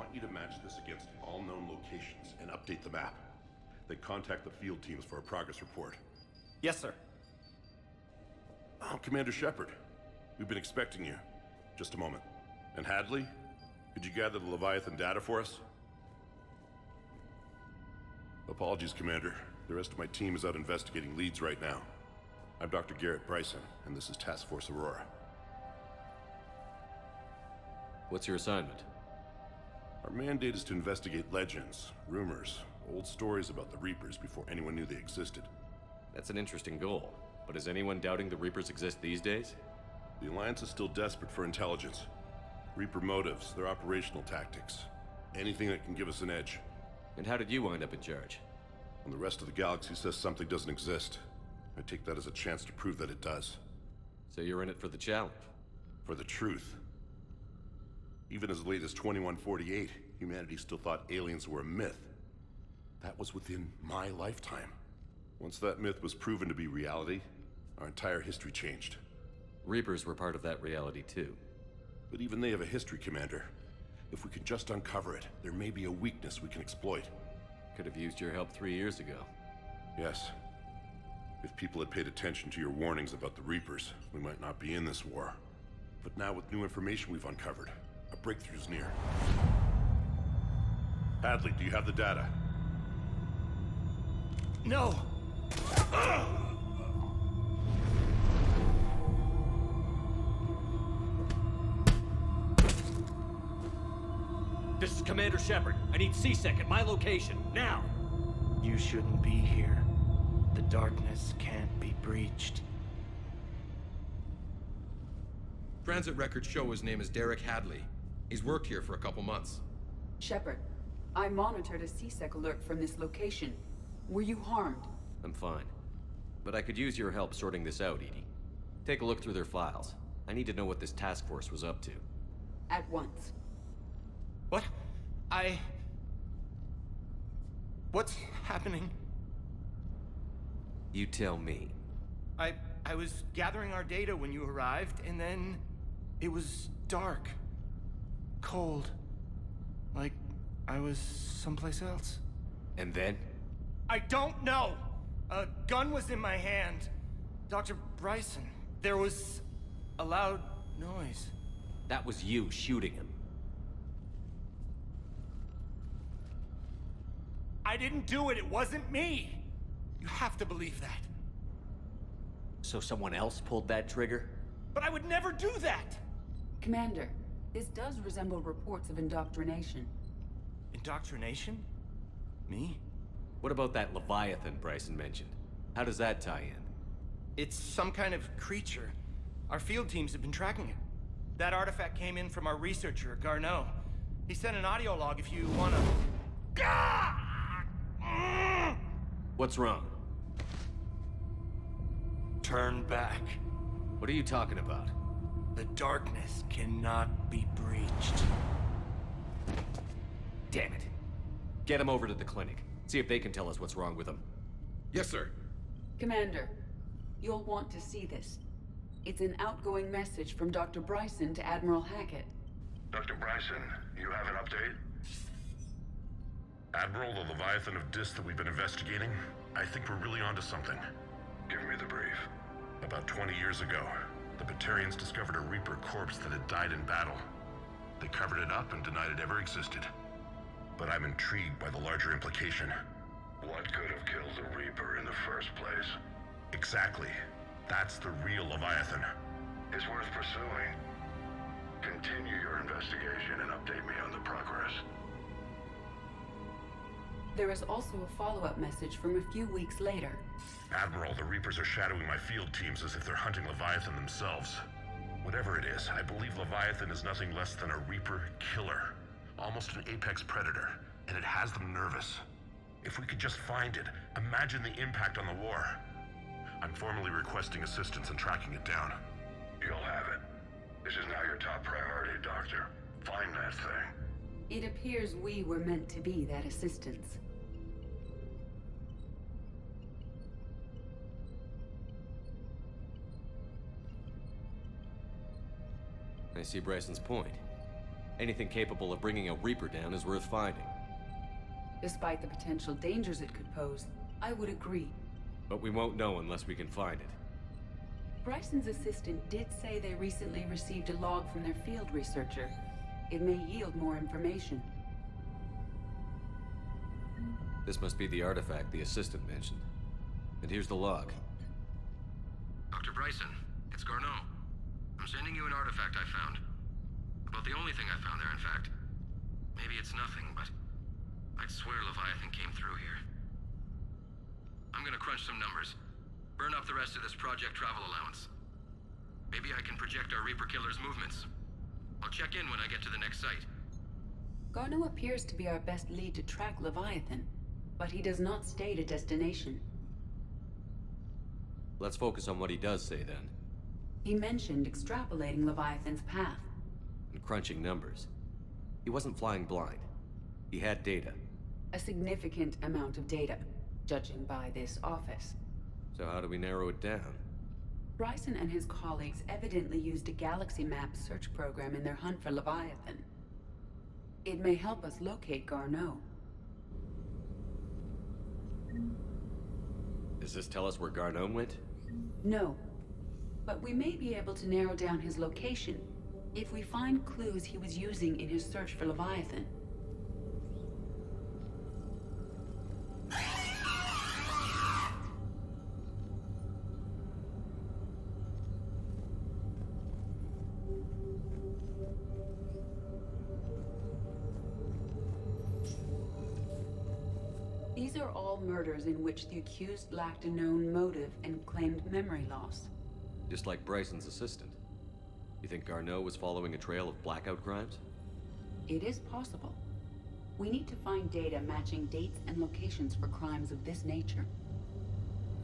want you to match this against all known locations and update the map. Then contact the field teams for a progress report. Yes, sir. Oh, Commander Shepard. We've been expecting you. Just a moment. And Hadley? Could you gather the Leviathan data for us? Apologies, Commander. The rest of my team is out investigating leads right now. I'm Dr. Garrett Bryson, and this is Task Force Aurora. What's your assignment? Our mandate is to investigate legends, rumors, old stories about the Reapers before anyone knew they existed. That's an interesting goal. But is anyone doubting the Reapers exist these days? The Alliance is still desperate for intelligence. Reaper motives, their operational tactics. Anything that can give us an edge. And how did you wind up in charge? When the rest of the galaxy says something doesn't exist, I take that as a chance to prove that it does. So you're in it for the challenge? For the truth. Even as late as 2148, humanity still thought aliens were a myth. That was within my lifetime. Once that myth was proven to be reality, our entire history changed. Reapers were part of that reality too. But even they have a history, Commander. If we can just uncover it, there may be a weakness we can exploit. Could have used your help 3 years ago. Yes. If people had paid attention to your warnings about the Reapers, we might not be in this war. But now with new information we've uncovered, a breakthrough's near. Hadley, do you have the data? No! This is Commander Shepard. I need C-Sec at my location, now! You shouldn't be here. The darkness can't be breached. Transit records show his name is Derek Hadley. He's worked here for a couple months. Shepard, I monitored a C-Sec alert from this location. Were you harmed? I'm fine. But I could use your help sorting this out, Edie. Take a look through their files. I need to know what this task force was up to. At once. What? What's happening? You tell me. I was gathering our data when you arrived, and then it was dark. Cold. Like I was someplace else. And then? I don't know! A gun was in my hand. Dr. Bryson, there was a loud noise. That was you shooting him. I didn't do it, it wasn't me! You have to believe that. So someone else pulled that trigger? But I would never do that! Commander, this does resemble reports of indoctrination. Indoctrination? Me? What about that Leviathan Bryson mentioned? How does that tie in? It's some kind of creature. Our field teams have been tracking it. That artifact came in from our researcher, Garneau. He sent an audio log if you wanna... What's wrong? Turn back. What are you talking about? The darkness cannot be breached. Damn it. Get him over to the clinic. See if they can tell us what's wrong with him. Yes, sir. Commander, you'll want to see this. It's an outgoing message from Dr. Bryson to Admiral Hackett. Dr. Bryson, you have an update? Admiral, the Leviathan of Dis that we've been investigating, I think we're really onto something. Give me the brief. About 20 years ago, the Batarians discovered a Reaper corpse that had died in battle. They covered it up and denied it ever existed. But I'm intrigued by the larger implication. What could have killed the Reaper in the first place? Exactly. That's the real Leviathan. It's worth pursuing. Continue your investigation and update me on the progress. There is also a follow-up message from a few weeks later. Admiral, the Reapers are shadowing my field teams as if they're hunting Leviathan themselves. Whatever it is, I believe Leviathan is nothing less than a Reaper killer. Almost an apex predator, and it has them nervous. If we could just find it, imagine the impact on the war. I'm formally requesting assistance in tracking it down. You'll have it. This is now your top priority, Doctor. Find that thing. It appears we were meant to be that assistance. I see Bryson's point. Anything capable of bringing a Reaper down is worth finding. Despite the potential dangers it could pose, I would agree. But we won't know unless we can find it. Bryson's assistant did say they recently received a log from their field researcher. It may yield more information. This must be the artifact the assistant mentioned. And here's the log. Dr. Bryson, it's Garneau. I'm sending you an artifact I found. About the only thing I found there, in fact. Maybe it's nothing, but I'd swear Leviathan came through here. I'm gonna crunch some numbers. Burn up the rest of this project travel allowance. Maybe I can project our Reaper killer's movements. I'll check in when I get to the next site. Garneau appears to be our best lead to track Leviathan, but he does not state a destination. Let's focus on what he does say then. He mentioned extrapolating Leviathan's path. And crunching numbers. He wasn't flying blind. He had data. A significant amount of data, judging by this office. So how do we narrow it down? Bryson and his colleagues evidently used a galaxy map search program in their hunt for Leviathan. It may help us locate Garneau. Does this tell us where Garneau went? No, but we may be able to narrow down his location if we find clues he was using in his search for Leviathan. These are all murders in which the accused lacked a known motive and claimed memory loss. Just like Bryson's assistant. You think Garneau was following a trail of blackout crimes? It is possible. We need to find data matching dates and locations for crimes of this nature.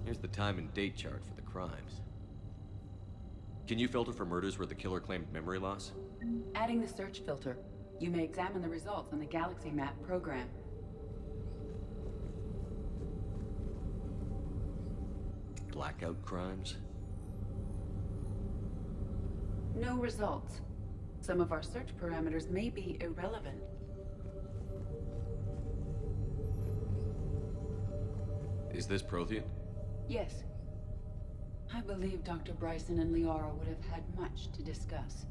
Here's the time and date chart for the crimes. Can you filter for murders where the killer claimed memory loss? Adding the search filter, you may examine the results on the Galaxy Map program. Blackout crimes? No results. Some of our search parameters may be irrelevant. Is this Prothean? Yes. I believe Dr. Bryson and Liara would have had much to discuss.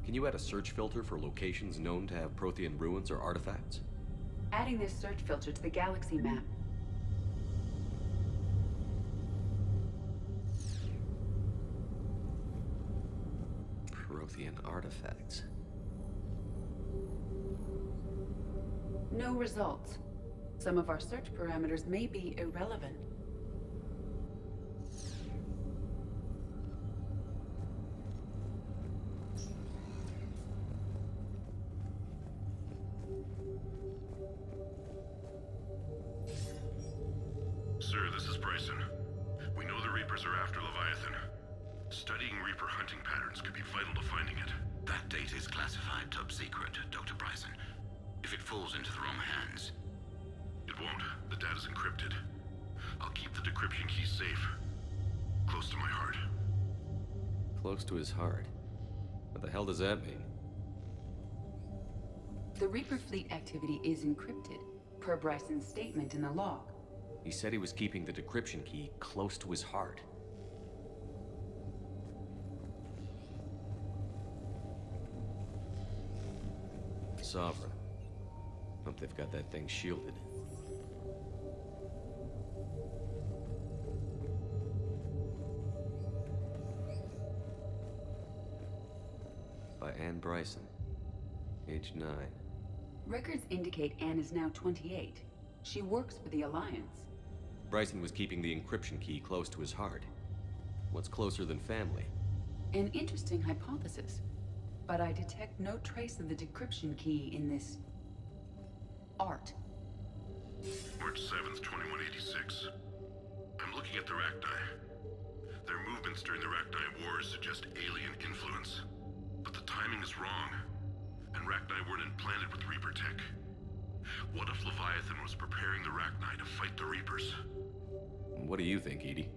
Can you add a search filter for locations known to have Prothean ruins or artifacts? Adding this search filter to the Galaxy Map. Prothean artifacts. No results. Some of our search parameters may be irrelevant. Sir, this is Bryson. We know the Reapers are after Leviathan. Studying Reaper hunting patterns could be vital to finding it. That data is classified top secret, Dr. Bryson. If it falls into the wrong hands... It won't. The data's encrypted. I'll keep the decryption key safe. Close to my heart. Close to his heart. What the hell does that mean? The Reaper fleet activity is encrypted, per Bryson's statement in the log. He said he was keeping the decryption key close to his heart. Sovereign. Hope they've got that thing shielded. By Anne Bryson. Age 9. Records indicate Anne is now 28. She works for the Alliance. Bryson was keeping the encryption key close to his heart. What's closer than family? An interesting hypothesis. But I detect no trace of the decryption key in this... art. March 7th, 2186. I'm looking at the Rachni. Their movements during the Rachni Wars suggest alien influence. But the timing is wrong. And Rachni weren't implanted with Reaper tech. What if Leviathan was preparing the Rachni to fight the Reapers? What do you think, Edie?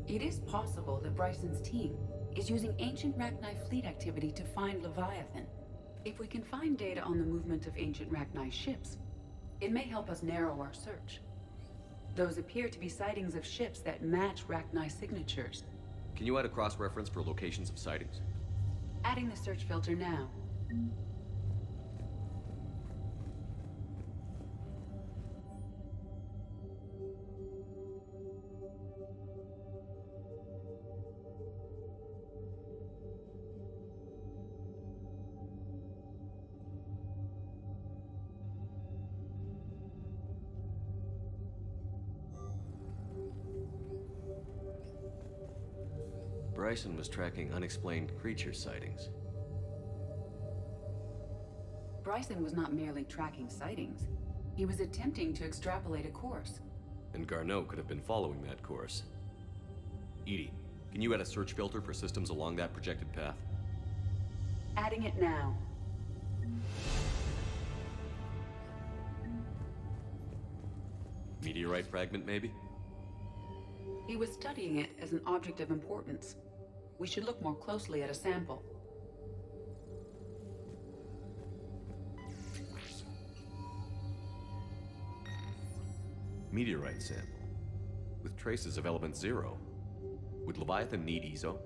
It is possible that Bryson's team is using ancient Rachni fleet activity to find Leviathan. If we can find data on the movement of ancient Rachni ships, it may help us narrow our search. Those appear to be sightings of ships that match Rachni signatures. Can you add a cross-reference for locations of sightings? Adding the search filter now. Bryson was tracking unexplained creature sightings. Bryson was not merely tracking sightings. He was attempting to extrapolate a course. And Garneau could have been following that course. EDI, can you add a search filter for systems along that projected path? Adding it now. Meteorite fragment, maybe? He was studying it as an object of importance. We should look more closely at a sample. Meteorite sample. With traces of element 0. Would Leviathan need ESO?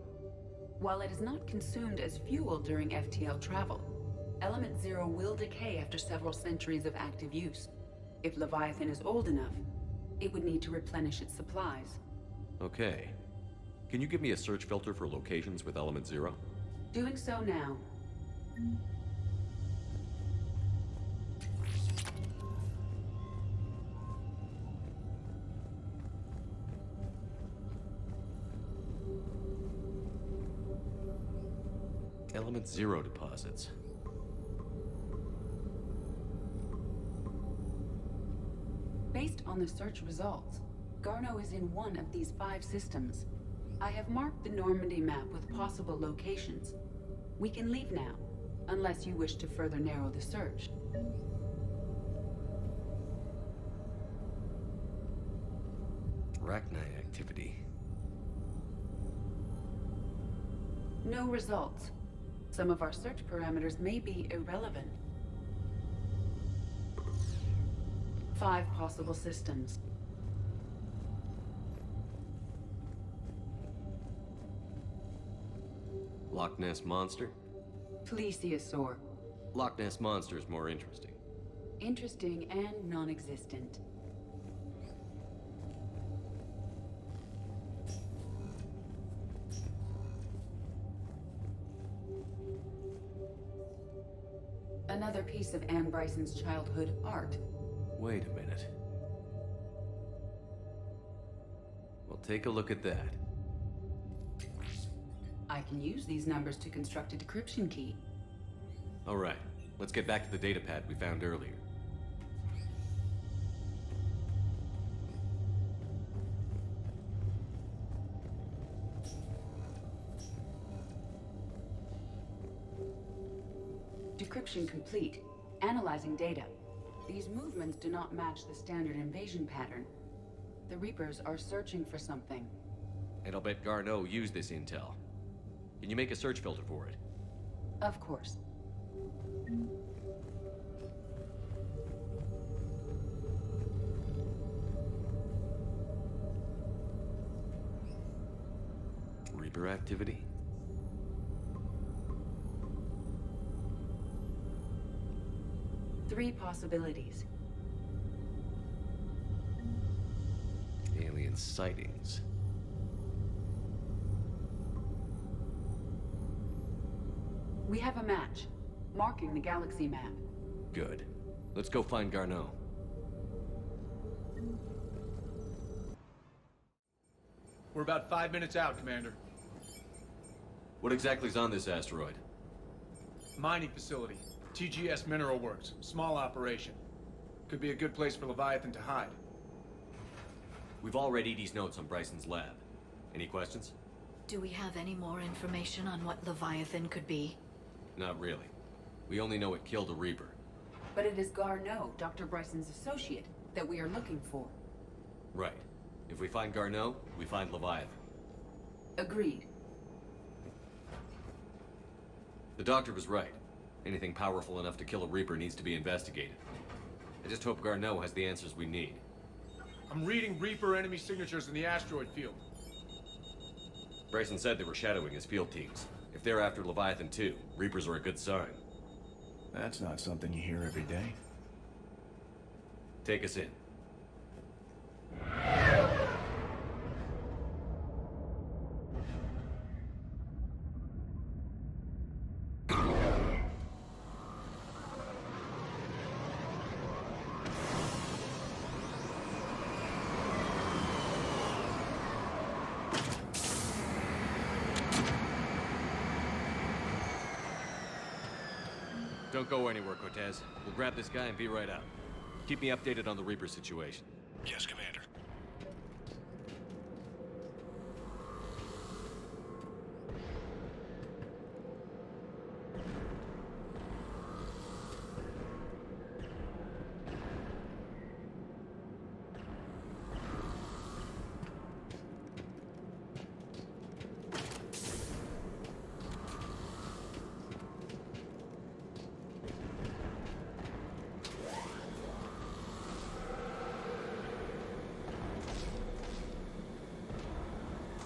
While it is not consumed as fuel during FTL travel, element 0 will decay after several centuries of active use. If Leviathan is old enough, it would need to replenish its supplies. Okay. Can you give me a search filter for locations with element 0? Doing so now. Element 0 deposits. Based on the search results, Garneau is in one of these 5 systems. I have marked the Normandy map with possible locations. We can leave now, unless you wish to further narrow the search. Rachni activity. No results. Some of our search parameters may be irrelevant. 5 possible systems. Loch Ness Monster? Plesiosaur. Loch Ness Monster is more interesting. Interesting and non-existent. Another piece of Anne Bryson's childhood art. Wait a minute. Well, take a look at that. I can use these numbers to construct a decryption key. All right, let's get back to the datapad we found earlier. Decryption complete. Analyzing data. These movements do not match the standard invasion pattern. The Reapers are searching for something. And I'll bet Garneau used this intel. Can you make a search filter for it? Of course. Reaper activity? Three possibilities. Alien sightings. We have a match, marking the galaxy map. Good. Let's go find Garneau. We're about 5 minutes out, Commander. What exactly is on this asteroid? Mining facility. TGS Mineral Works. Small operation. Could be a good place for Leviathan to hide. We've all read Edie's notes on Bryson's lab. Any questions? Do we have any more information on what Leviathan could be? Not really. We only know it killed a Reaper. But it is Garneau, Dr. Bryson's associate, that we are looking for. Right. If we find Garneau, we find Leviathan. Agreed. The doctor was right. Anything powerful enough to kill a Reaper needs to be investigated. I just hope Garneau has the answers we need. I'm reading Reaper enemy signatures in the asteroid field. Bryson said they were shadowing his field teams. If they're after Leviathan 2, Reapers are a good sign. That's not something you hear every day. Take us in. Don't go anywhere, Cortez. We'll grab this guy and be right out. Keep me updated on the Reaper situation. Yes, Commander.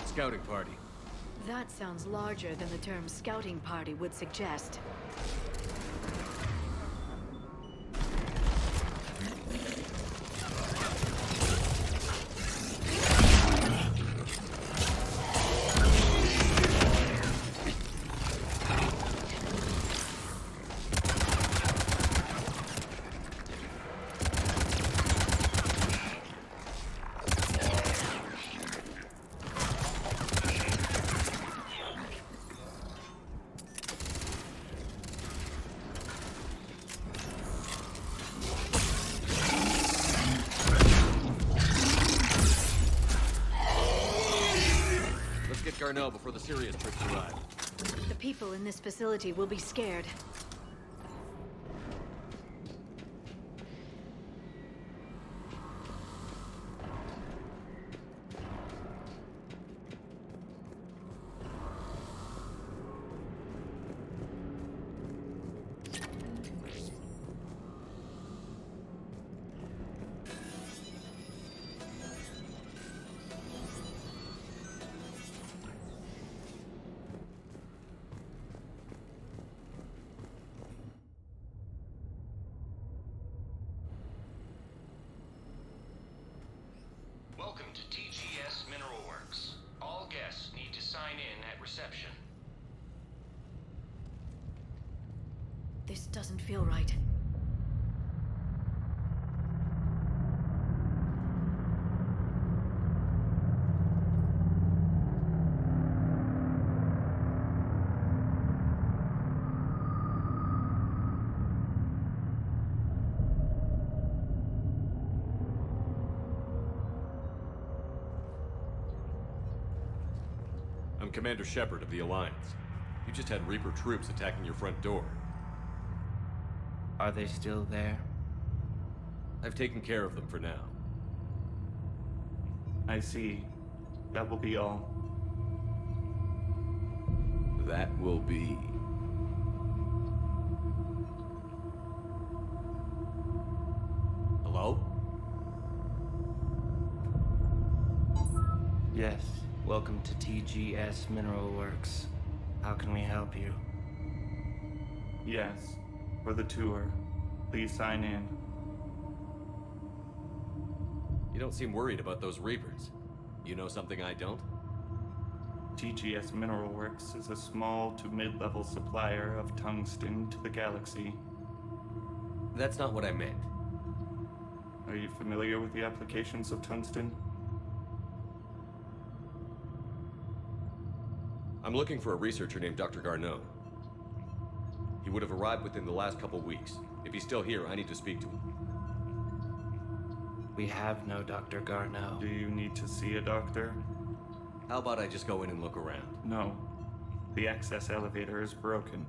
Scouting party. That sounds larger than the term scouting party would suggest. Garneau before the serious troops arrive. The people in this facility will be scared. Welcome to TGS Mineral Works. All guests need to sign in at reception. This doesn't feel right. I'm Commander Shepard of the Alliance. You just had Reaper troops attacking your front door. Are they still there? I've taken care of them for now. I see. That will be all. That will be... Hello? Yes. Welcome to TGS Mineral Works. How can we help you? Yes. For the tour. Please sign in. You don't seem worried about those Reapers. You know something I don't? TGS Mineral Works is a small to mid-level supplier of tungsten to the galaxy. That's not what I meant. Are you familiar with the applications of tungsten? I'm looking for a researcher named Dr. Garneau. He would have arrived within the last couple weeks. If he's still here, I need to speak to him. We have no Dr. Garneau. Do you need to see a doctor? How about I just go in and look around? No. The access elevator is broken.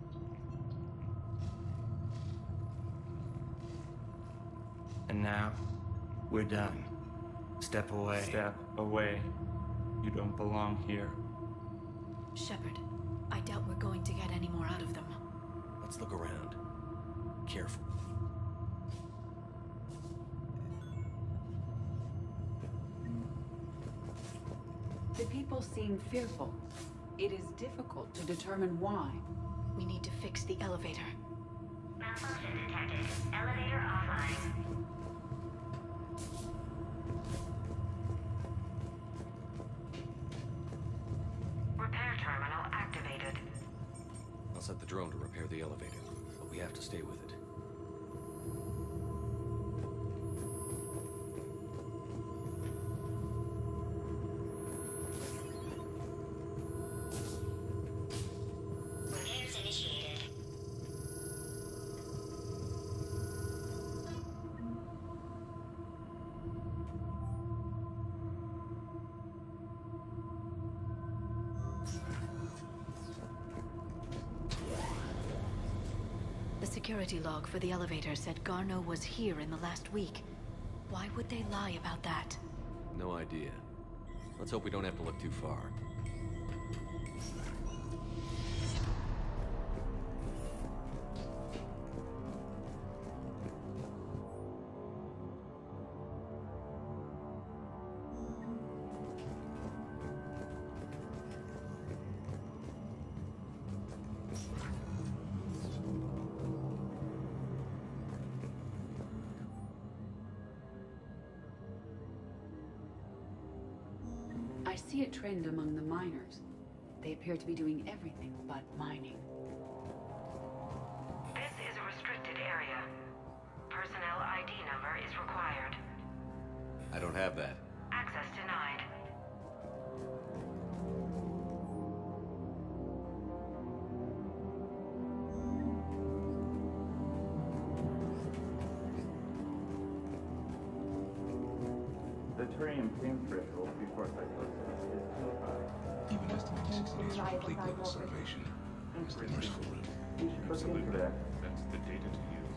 And now, we're done. Step away. Step away. You don't belong here. Shepard, I doubt we're going to get any more out of them. Let's look around. careful. The people seem fearful. It is difficult to determine why. We need to fix the elevator. Malfunction detected. Elevator offline. Repair terminal activated. I'll set the drone to repair the elevator, but we have to stay with it. Repairs initiated. The security log for the elevator said Garno was here in the last week. Why would they lie about that? No idea. Let's hope we don't have to look too far. I see a trend among the miners. They appear to be doing everything but mining. This is a restricted area. Personnel ID number is required. I don't have that. Access denied. The terrain pain threshold before psychosis is too high. Even estimating 60 days to complete global starvation is the merciful route. You should look into that. That's the data to use.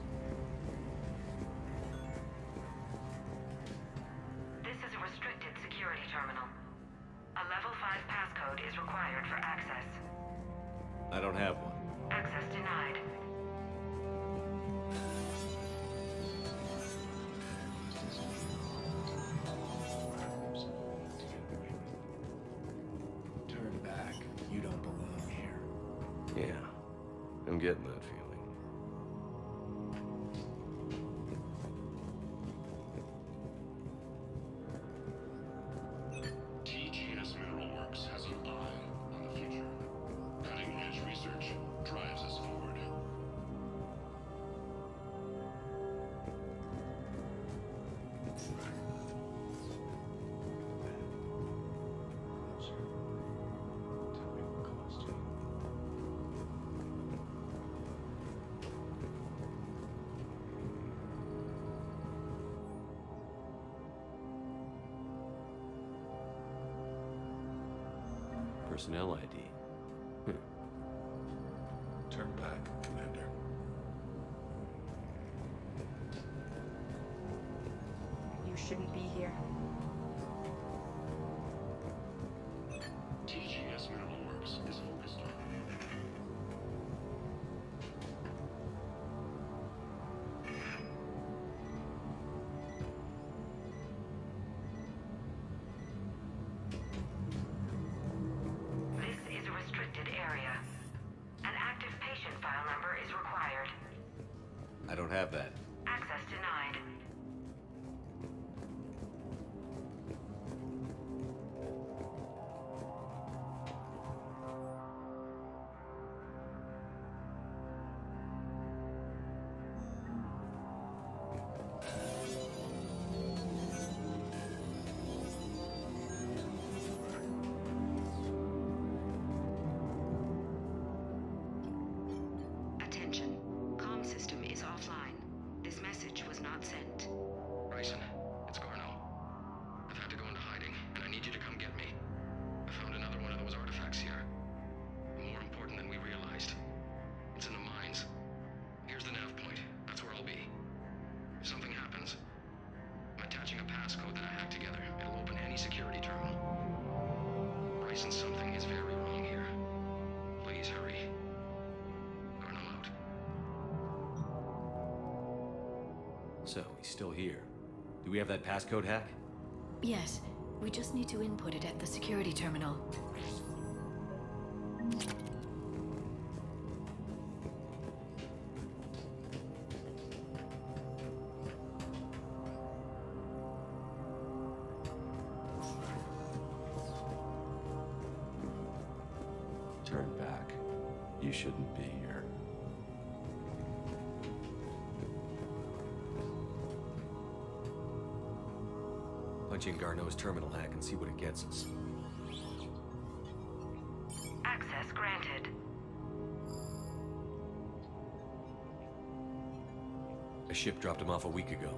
This is a restricted security terminal. A level 5 passcode is required for access. I don't have one. Access denied. Turn back. You don't belong here. Yeah, I'm getting that feeling. TGS Mineral Works has an eye on the future. Cutting-edge research drives us forward. Personnel ID. Turn back, Commander. You shouldn't be here. TGS Mineral Works is focused on. This is a restricted area. An active patient file number is required. I don't have that. Access denied. Attention. Comm system is offline. This message was not sent. Bryson, it's Garno. I've had to go into hiding, and I need you to come get me. I found another one of those artifacts here. More important than we realized. It's in the mines. Here's the nav point. That's where I'll be. If something happens, I'm attaching a passcode that I hacked together. It'll open any security terminal. Bryson, something is very wrong here. Please hurry. Garno out. So, he's still here. Do we have that passcode hack? Yes, we just need to input it at the security terminal. Turn back. You shouldn't be here. Punch in Garneau's terminal hack and see what it gets us. Access granted. A ship dropped him off a week ago.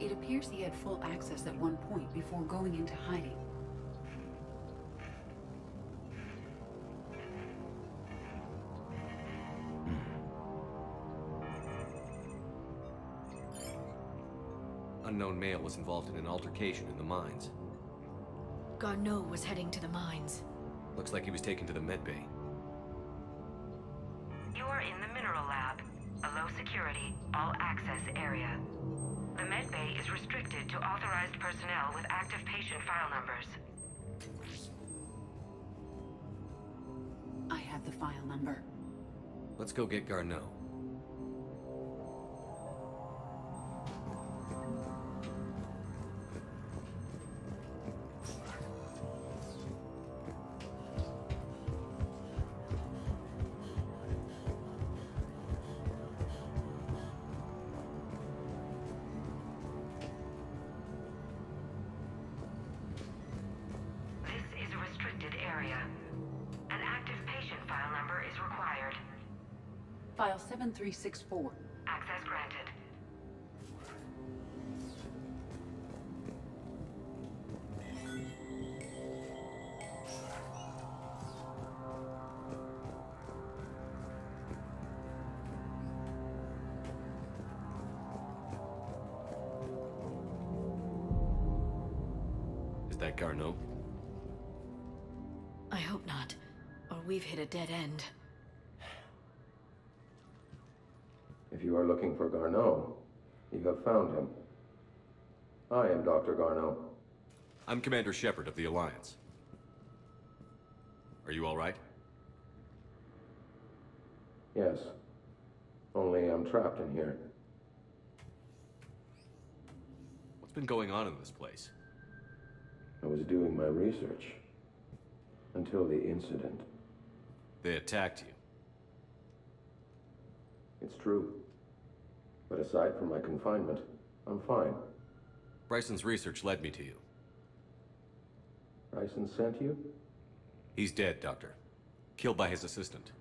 It appears he had full access at one point before going into hiding. Unknown male was involved in an altercation in the mines. Garneau was heading to the mines. Looks like he was taken to the medbay. You are in the mineral lab, a low security, all access area. The medbay is restricted to authorized personnel with active patient file numbers. I have the file number. Let's go get Garneau. This is a restricted area. An active patient file number is required. File 7364. Access granted. Is that Garneau? I hope not, or we've hit a dead end. If you are looking for Garneau, you have found him. I am Dr. Garneau. I'm Commander Shepard of the Alliance. Are you all right? Yes. Only I'm trapped in here. What's been going on in this place? I was doing my research. Until the incident. They attacked you. It's true. But aside from my confinement, I'm fine. Bryson's research led me to you. Bryson sent you? He's dead, Doctor. Killed by his assistant.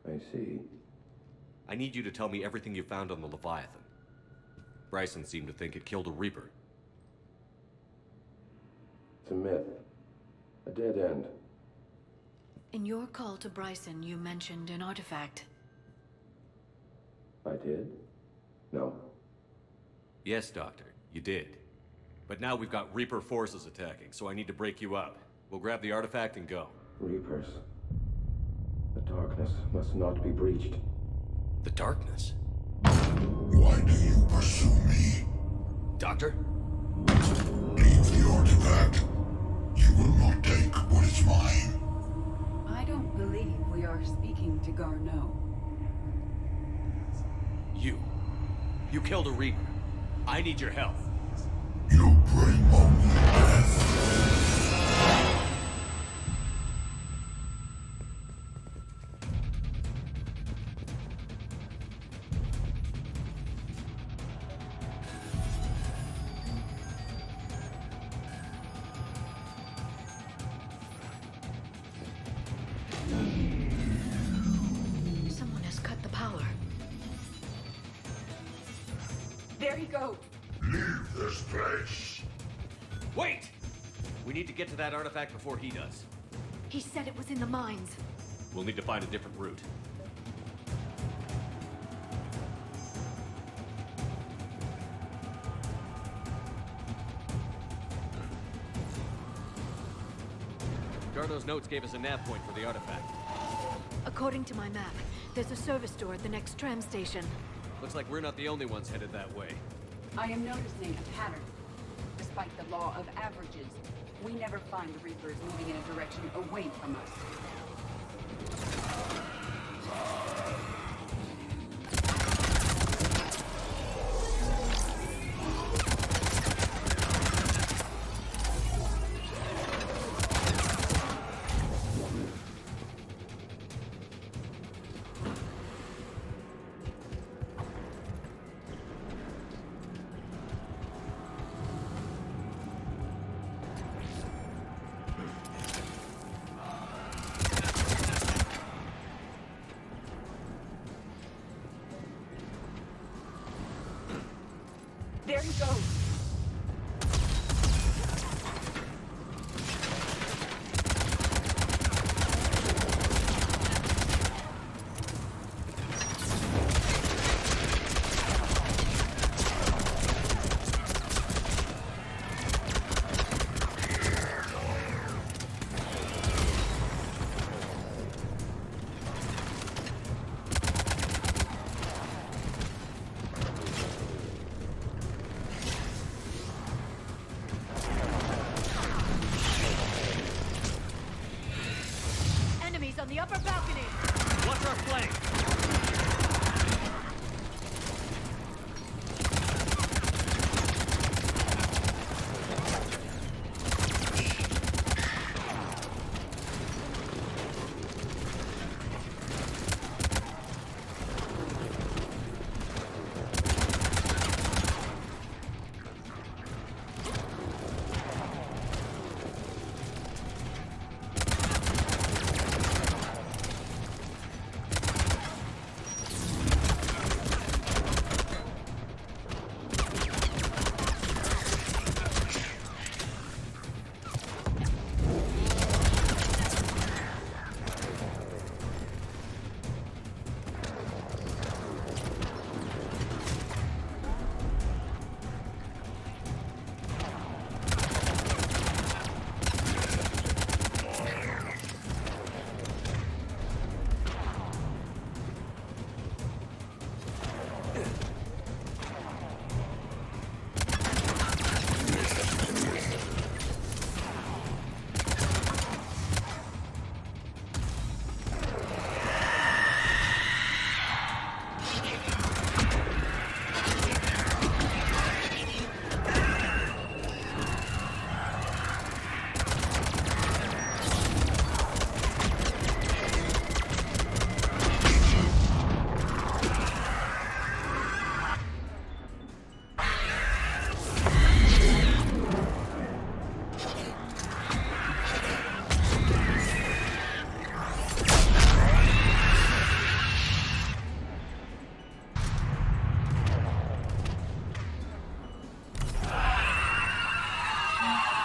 I see. I need you to tell me everything you found on the Leviathan. Bryson seemed to think it killed a Reaper. It's a myth. A dead end. In your call to Bryson, you mentioned an artifact. I did? No. Yes, Doctor, you did. But now we've got Reaper forces attacking, so I need to break you up. We'll grab the artifact and go. Reapers. The darkness must not be breached. The darkness? Why do you pursue me? Doctor? Leave the artifact. You will not take what is mine. I don't believe we are speaking to Garneau. You killed a Reaper. I need your help. You bring only death. Someone has cut the power. There he goes. Leave this place. Wait! We need to get to that artifact before he does. He said it was in the mines. We'll need to find a different route. Garneau's notes gave us a nav point for the artifact. According to my map, There's a service door at the next tram station. Looks like we're not the only ones headed that way. I am noticing a pattern. Despite the law of averages, we never find the Reapers moving in a direction away from us. There he goes! On the upper balcony! What's our flank?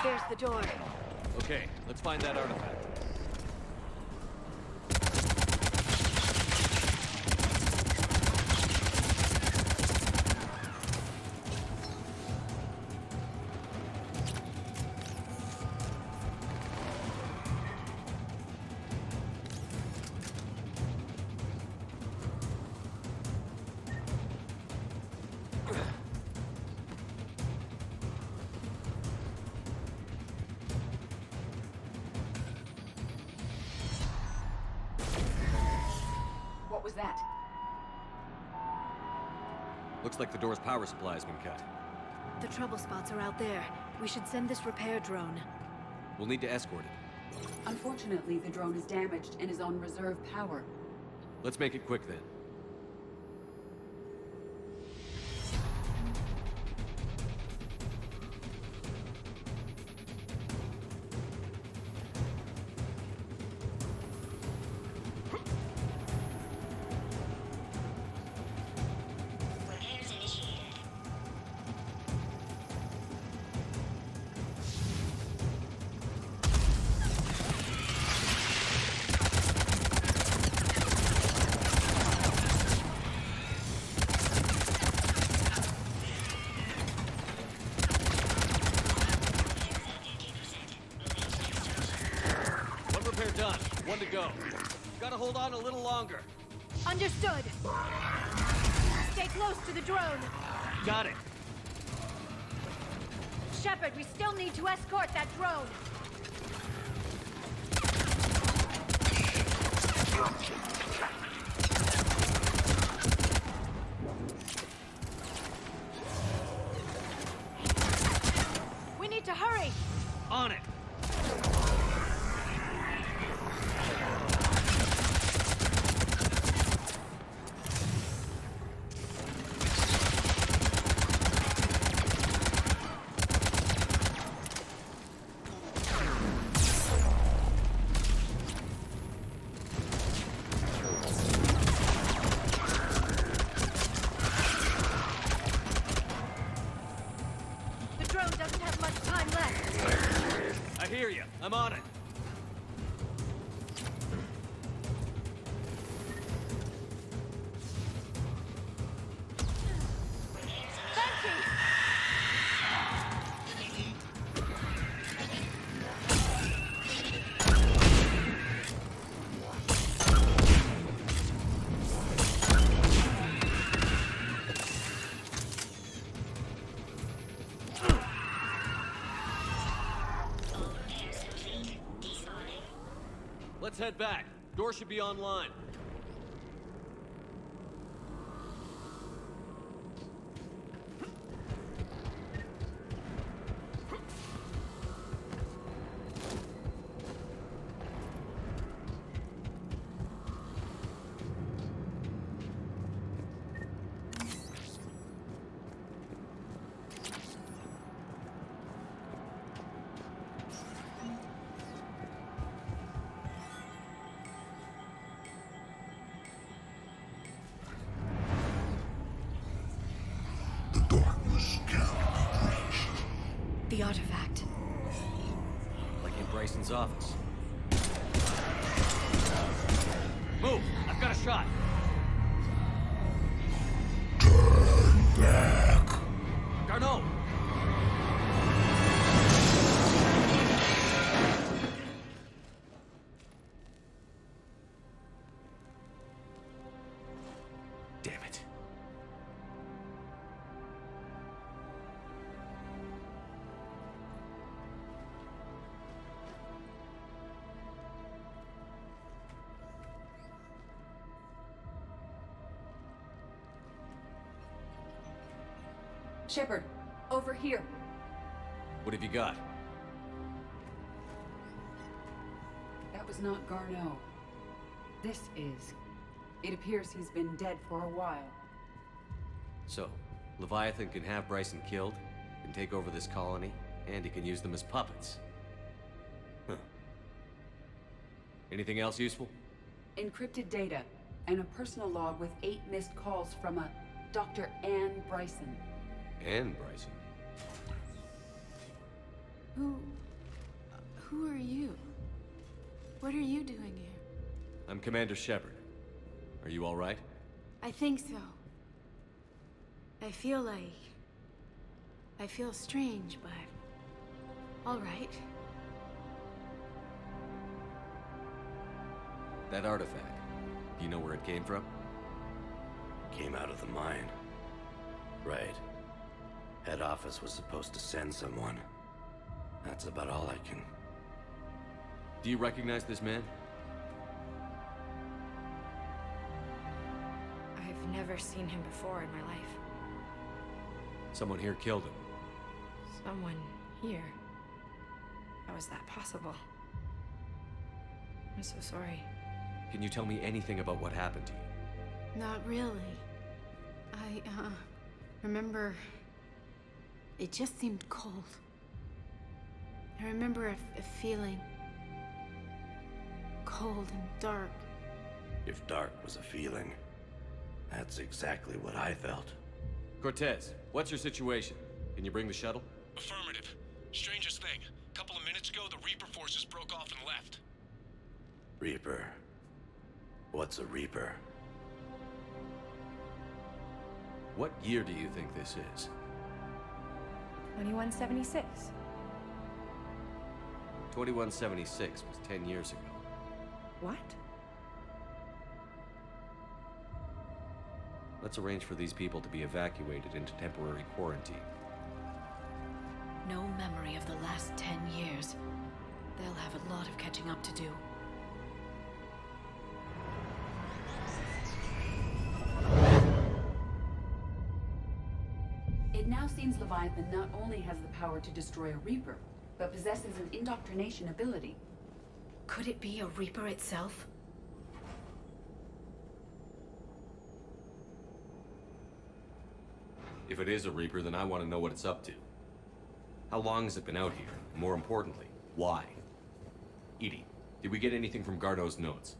There's the door. Okay, let's find that artifact. What was that? Looks like the door's power supply has been cut. The trouble spots are out there. We should send this repair drone. We'll need to escort it. Unfortunately, the drone is damaged and is on reserve power. Let's make it quick then. One repair done. One to go. Gotta hold on a little longer. Understood. Stay close to the drone. Got it. Shepard, we still need to escort that drone. We need to hurry. On it. I'm on it. Let's head back. Door should be online. The artifact. Like in Bryson's office. Move! I've got a shot! Turn back. Garneau! Damn it. Shepard, over here. What have you got? That was not Garneau. This is. It appears he's been dead for a while. So, Leviathan can have Bryson killed, can take over this colony, and he can use them as puppets. Huh. Anything else useful? Encrypted data, and a personal log with 8 missed calls from a Dr. Ann Bryson. Ann Bryson? Who are you? What are you doing here? I'm Commander Shepard. Are you all right? I think so. I feel strange, but all right. That artifact, do you know where it came from? Came out of the mine. Right. Head office was supposed to send someone. That's about all I can... Do you recognize this man? I've never seen him before in my life. Someone here killed him. Someone here? How is that possible? I'm so sorry. Can you tell me anything about what happened to you? Not really. I, remember... It just seemed cold. I remember a feeling... cold and dark. If dark was a feeling, that's exactly what I felt. Cortez, what's your situation? Can you bring the shuttle? Affirmative. Strangest thing. A couple of minutes ago, the Reaper forces broke off and left. Reaper? What's a Reaper? What year do you think this is? 2176. 2176 was 10 years ago. What? Let's arrange for these people to be evacuated into temporary quarantine. No memory of the last 10 years. They'll have a lot of catching up to do. It now seems Leviathan not only has the power to destroy a Reaper, but possesses an indoctrination ability. Could it be a Reaper itself? If it is a Reaper, then I want to know what it's up to. How long has it been out here? And more importantly, why? Edie, did we get anything from Garneau's notes?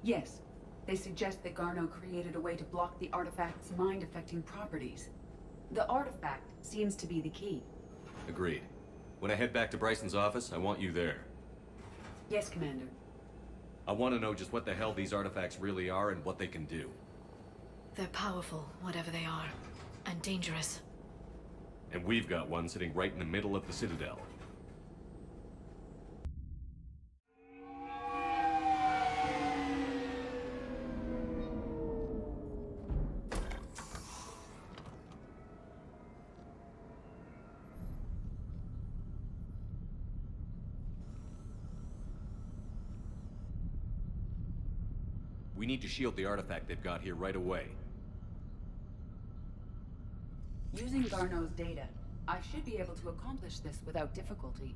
Yes. They suggest that Garneau created a way to block the artifact's mind-affecting properties. The artifact seems to be the key. Agreed. When I head back to Bryson's office, I want you there. Yes, Commander. I want to know just what the hell these artifacts really are and what they can do. They're powerful, whatever they are. And dangerous. And we've got one sitting right in the middle of the Citadel. We need to shield the artifact they've got here right away. Using Garneau's data, I should be able to accomplish this without difficulty.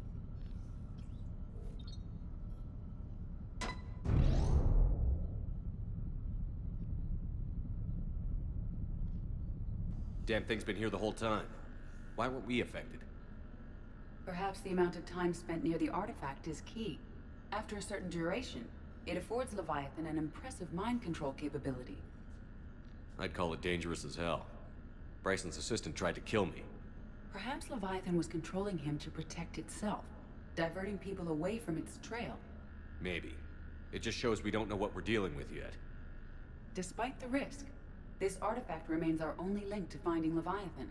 Damn thing's been here the whole time. Why weren't we affected? Perhaps the amount of time spent near the artifact is key. After a certain duration, it affords Leviathan an impressive mind control capability. I'd call it dangerous as hell. Bryson's assistant tried to kill me. Perhaps Leviathan was controlling him to protect itself, diverting people away from its trail. Maybe. It just shows we don't know what we're dealing with yet. Despite the risk, this artifact remains our only link to finding Leviathan.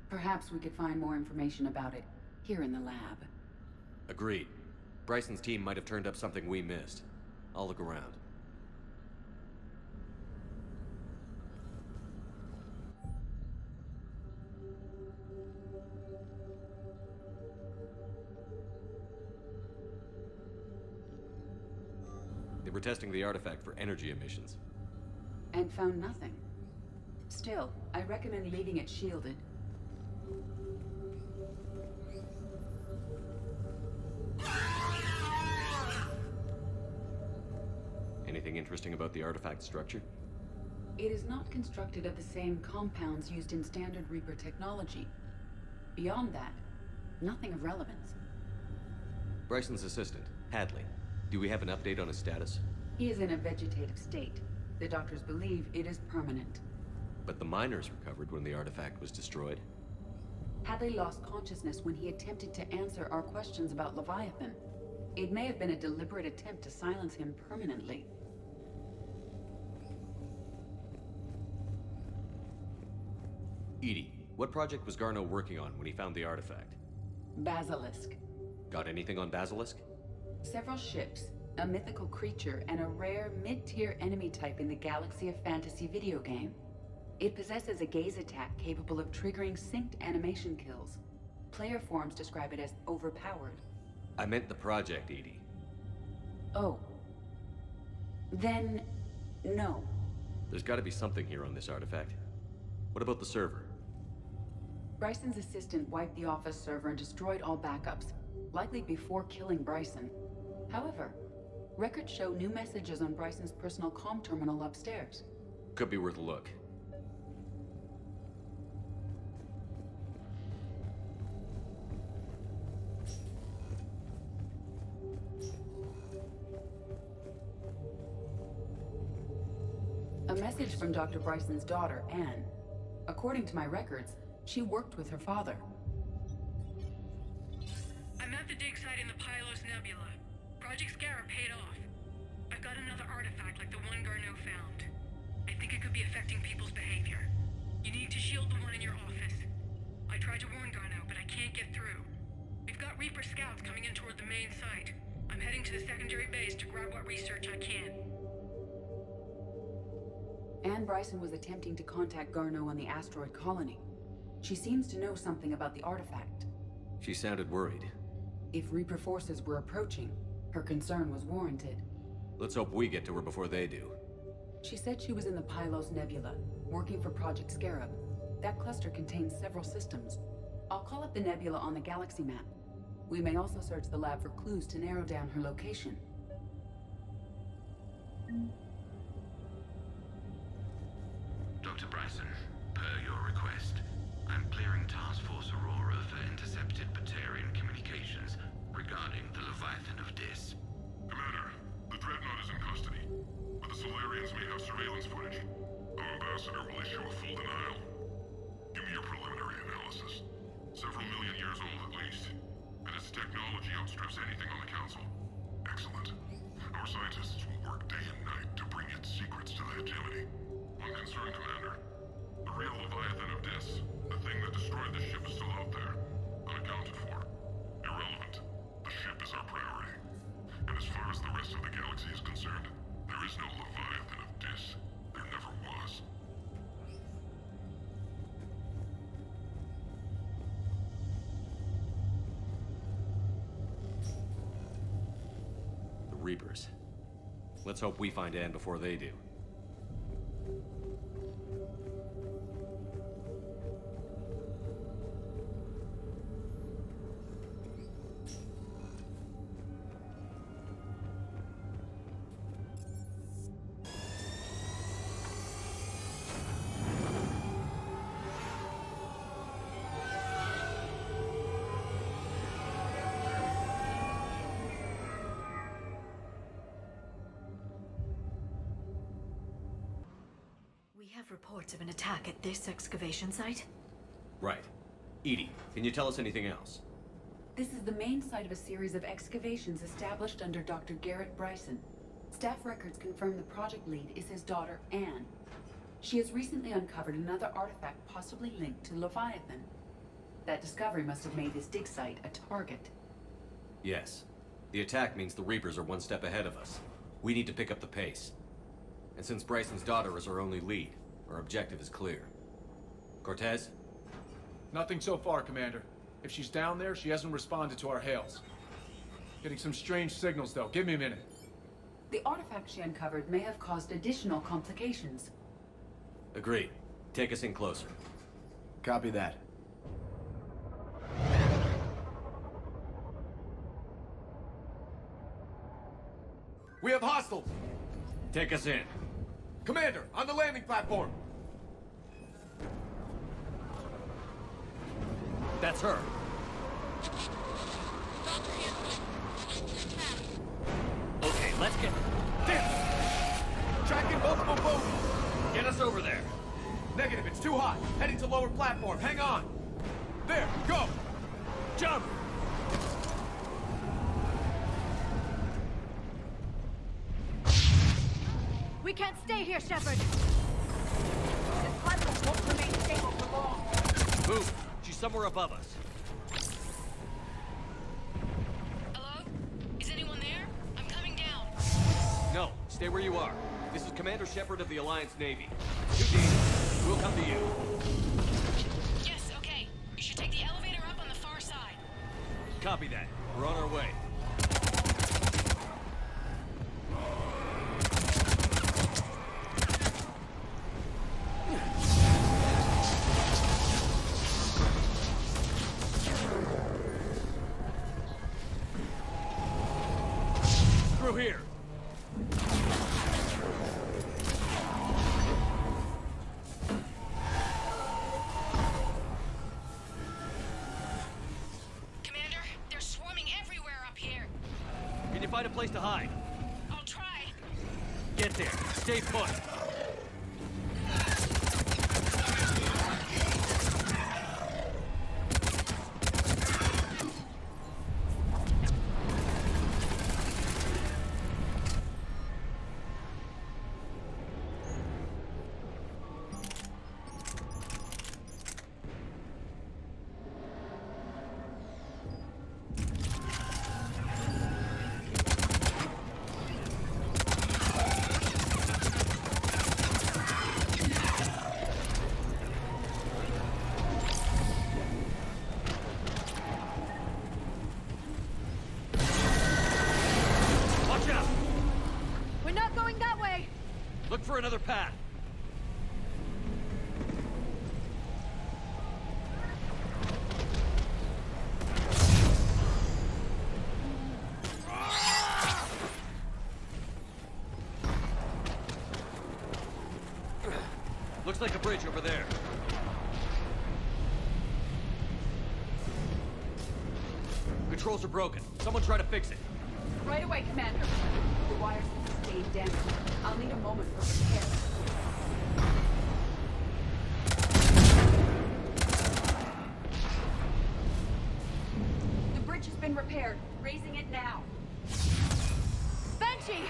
Perhaps we could find more information about it here in the lab. Agreed. Bryson's team might have turned up something we missed. I'll look around. They were testing the artifact for energy emissions. And found nothing. Still, I recommend leaving it shielded. Anything interesting about the artifact structure? It is not constructed of the same compounds used in standard Reaper technology. Beyond that, nothing of relevance. Bryson's assistant, Hadley. Do we have an update on his status? He is in a vegetative state. The doctors believe it is permanent. But the miners recovered when the artifact was destroyed. Hadley lost consciousness when he attempted to answer our questions about Leviathan. It may have been a deliberate attempt to silence him permanently. Edie, what project was Garneau working on when he found the artifact? Basilisk. Got anything on Basilisk? Several ships, a mythical creature, and a rare mid-tier enemy type in the Galaxy of Fantasy video game. It possesses a gaze attack capable of triggering synced animation kills. Player forums describe it as overpowered. I meant the project, Edie. Oh. Then, no. There's gotta be something here on this artifact. What about the server? Bryson's assistant wiped the office server and destroyed all backups, likely before killing Bryson. However, records show new messages on Bryson's personal comm terminal upstairs. Could be worth a look. A message from Dr. Bryson's daughter, Anne. According to my records, she worked with her father. I'm at the dig site in the Pylos Nebula. Project Scarab paid off. I've got another artifact like the one Garneau found. I think it could be affecting people's behavior. You need to shield the one in your office. I tried to warn Garneau, but I can't get through. We've got Reaper scouts coming in toward the main site. I'm heading to the secondary base to grab what research I can. Anne Bryson was attempting to contact Garneau on the asteroid colony. She seems to know something about the artifact. She sounded worried. If Reaper forces were approaching, her concern was warranted. Let's hope we get to her before they do. She said she was in the Pylos Nebula, working for Project Scarab. That cluster contains several systems. I'll call up the nebula on the galaxy map. We may also search the lab for clues to narrow down her location. Dr. Bryson, per your request, I'm clearing Task Force Aurora for intercepted Batarian communications regarding the Leviathan of Dis. Commander, the Dreadnought is in custody, but the Solarians may have surveillance footage. Our ambassador will issue a full denial. Give me your preliminary analysis. Several million years old at least, and its technology outstrips anything on the Council. Excellent. Our scientists will work day and night to bring its secrets to the hegemony. One concern, Commander. The real Leviathan of Dis, the thing that destroyed the ship, is still out there, unaccounted for. Irrelevant. The ship is our priority. And as far as the rest of the galaxy is concerned, there is no Leviathan of Dis. There never was. The Reapers. Let's hope we find Anne before they do. We have reports of an attack at this excavation site. Right. Edie, can you tell us anything else? This is the main site of a series of excavations established under Dr. Garrett Bryson. Staff records confirm the project lead is his daughter, Anne. She has recently uncovered another artifact possibly linked to Leviathan. That discovery must have made his dig site a target. Yes. The attack means the Reapers are one step ahead of us. We need to pick up the pace. And since Bryson's daughter is our only lead, our objective is clear. Cortez? Nothing so far, Commander. If she's down there, she hasn't responded to our hails. Getting some strange signals, though. Give me a minute. The artifact she uncovered may have caused additional complications. Agreed. Take us in closer. Copy that. We have hostiles! Take us in. Commander, on the landing platform! That's her. Okay, let's get... Tracking multiple boats! Get us over there. Negative, it's too hot. Heading to lower platform. Hang on. There, go! Jump! We can't stay here, Shepard! This platform won't remain stable for long. Move! She's somewhere above us. Hello? Is anyone there? I'm coming down. No, stay where you are. This is Commander Shepard of the Alliance Navy. Too dangerous. We'll come to you. Yes, okay. You should take the elevator up on the far side. Copy that. We're on our way. Through here. Commander, they're swarming everywhere up here. Can you find a place to hide? I'll try. Get there. Stay put. Look for another path. Looks like a bridge over there. Controls are broken. Someone try to fix it. Right away, Commander. The wires have sustained damage. I'll need a moment for repair. The bridge has been repaired. Raising it now. Banshee!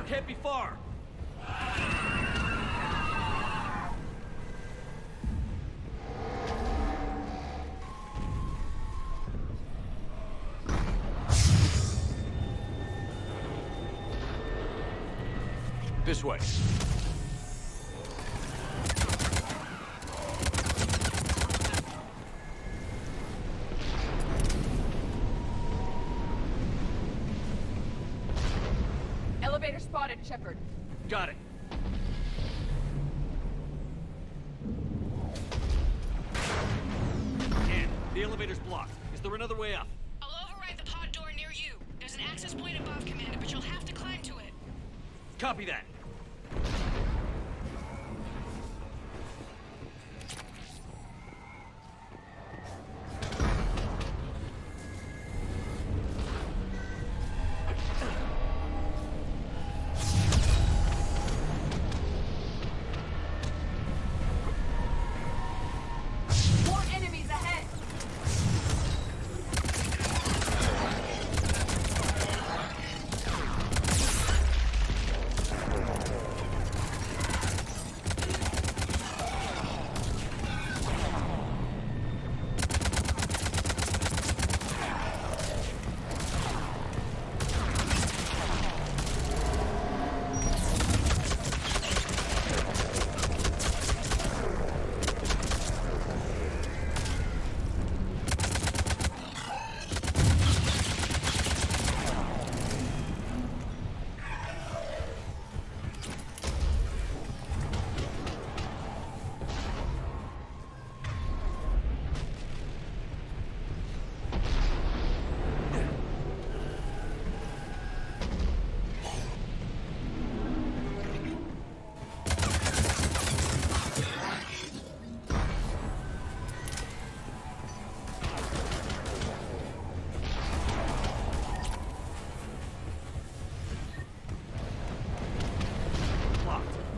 Can't be far. This way. Elevator spotted, Shepard. Got it. And the elevator's blocked. Is there another way up? I'll override the pod door near you. There's an access point above, Commander, but you'll have to climb to it. Copy that.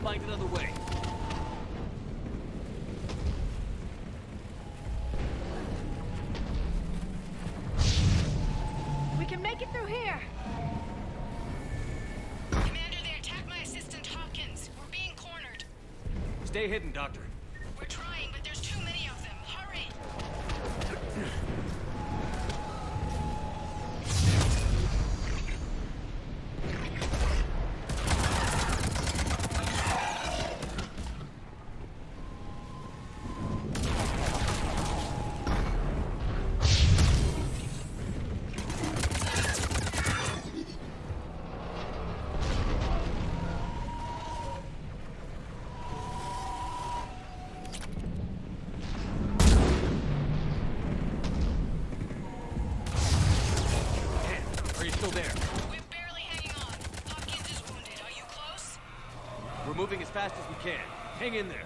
Find another way. We can make it through here. Commander, they attacked my assistant Hopkins. We're being cornered. Stay hidden, Doctor. We're trying, but there's too many of them. Hurry! We're moving as fast as we can. Hang in there.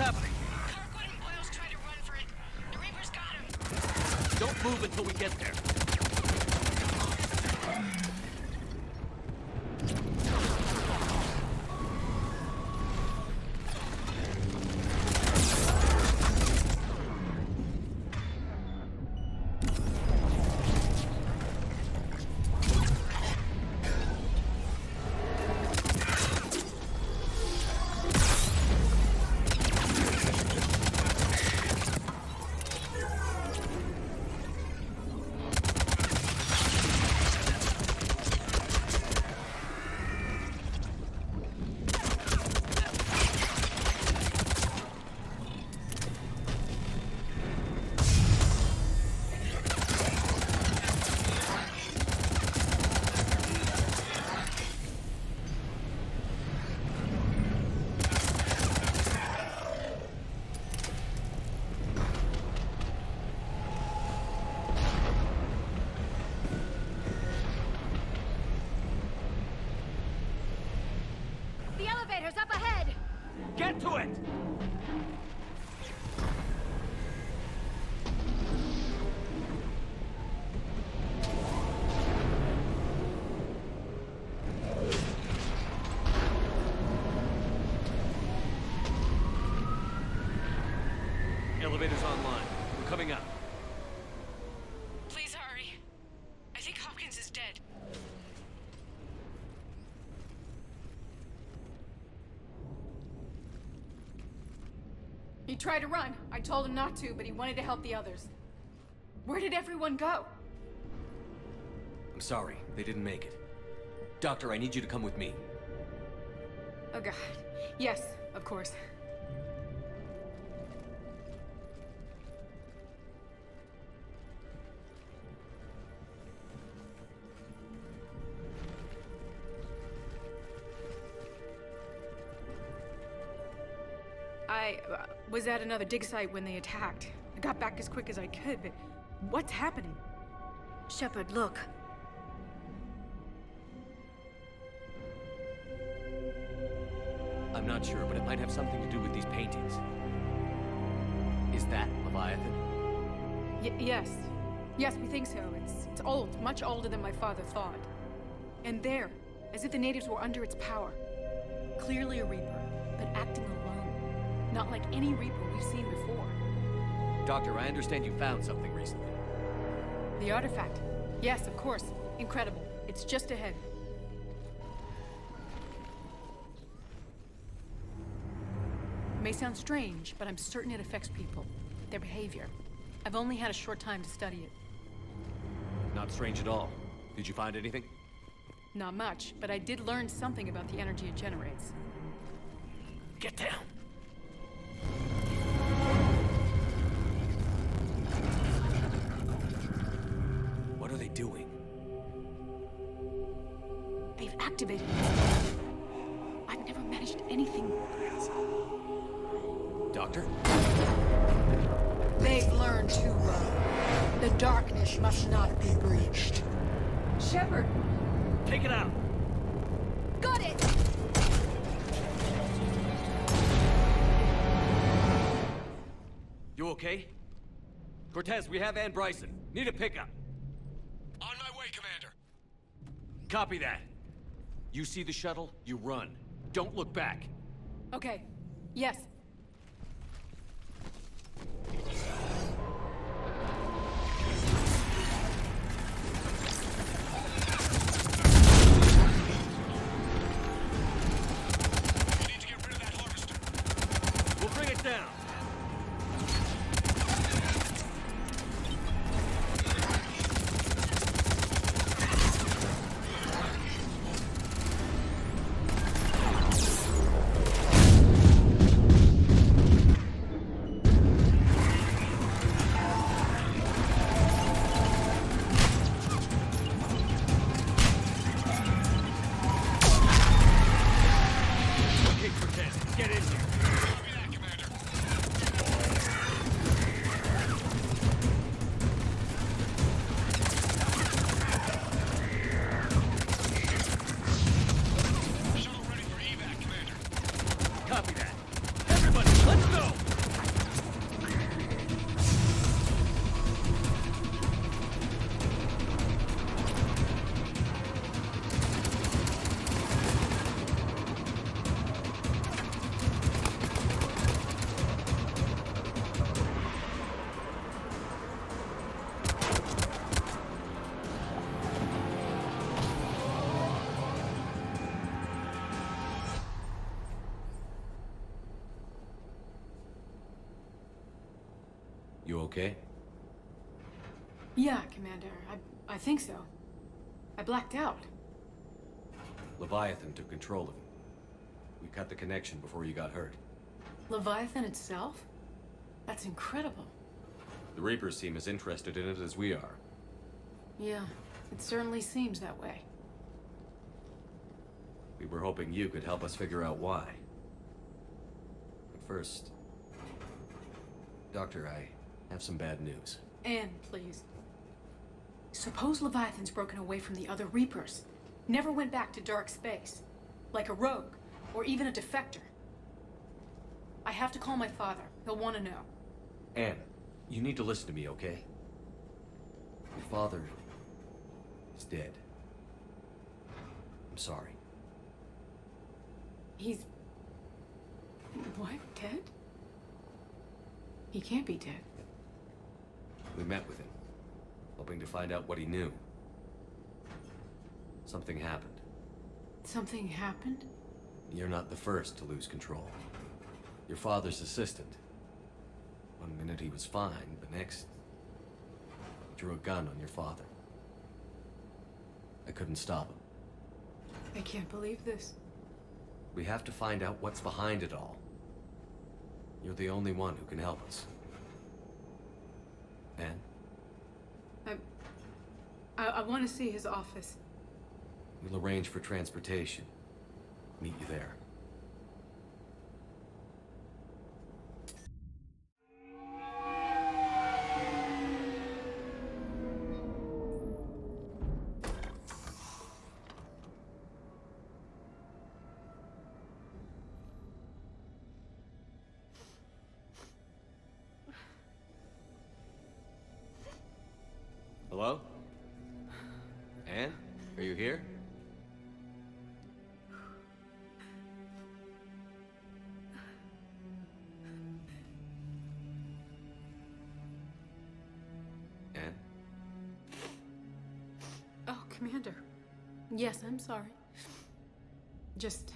happening? Kirkwood and Boyle's tried to run for it. The Reapers got him. Don't move until we get there. The elevator's up ahead! Get to it! Elevator's online. We're coming up. Please hurry. I think Hopkins is dead. He tried to run. I told him not to, but he wanted to help the others. Where did everyone go? I'm sorry, they didn't make it. Doctor, I need you to come with me. Oh god. Yes, of course. I was at another dig site when they attacked. I got back as quick as I could, but what's happening? Shepard, look. I'm not sure, but it might have something to do with these paintings. Is that Leviathan? Yes. Yes, we think so. It's old, much older than my father thought. And there, as if the natives were under its power. Clearly a Reaper, but acting alone. Not like any Reaper we've seen before. Doctor, I understand you found something recently. The artifact. Yes, of course. Incredible. It's just ahead. It may sound strange, but I'm certain it affects people. Their behavior. I've only had a short time to study it. Not strange at all. Did you find anything? Not much, but I did learn something about the energy it generates. Get down! What are they doing? They've activated it. I've never managed anything. Doctor? They've learned too well. The darkness must not be breached. Shepard! Take it out! Got it! You okay? Cortez, we have Ann Bryson. Need a pickup. On my way, Commander. Copy that. You see the shuttle, you run. Don't look back. Okay. Yes. We'll bring it down. okay? Yeah, Commander. I think so. I blacked out. Leviathan took control of him. We cut the connection before you got hurt. Leviathan itself? That's incredible. The Reapers seem as interested in it as we are. Yeah, it certainly seems that way. We were hoping you could help us figure out why. But first... Doctor, I have some bad news. Anne, please. Suppose Leviathan's broken away from the other Reapers. Never went back to dark space. Like a rogue, or even a defector. I have to call my father. He'll want to know. Anne, you need to listen to me, okay? Your father is dead. I'm sorry. He's... what? Dead? He can't be dead. We met with him, hoping to find out what he knew. Something happened. Something happened? You're not the first to lose control. Your father's assistant. One minute he was fine, the next... he drew a gun on your father. I couldn't stop him. I can't believe this. We have to find out what's behind it all. You're the only one who can help us. Anne? I want to see his office. We'll arrange for transportation. Meet you there. Hello? Anne? Are you here? Anne? Oh, Commander. Yes, I'm sorry. Just...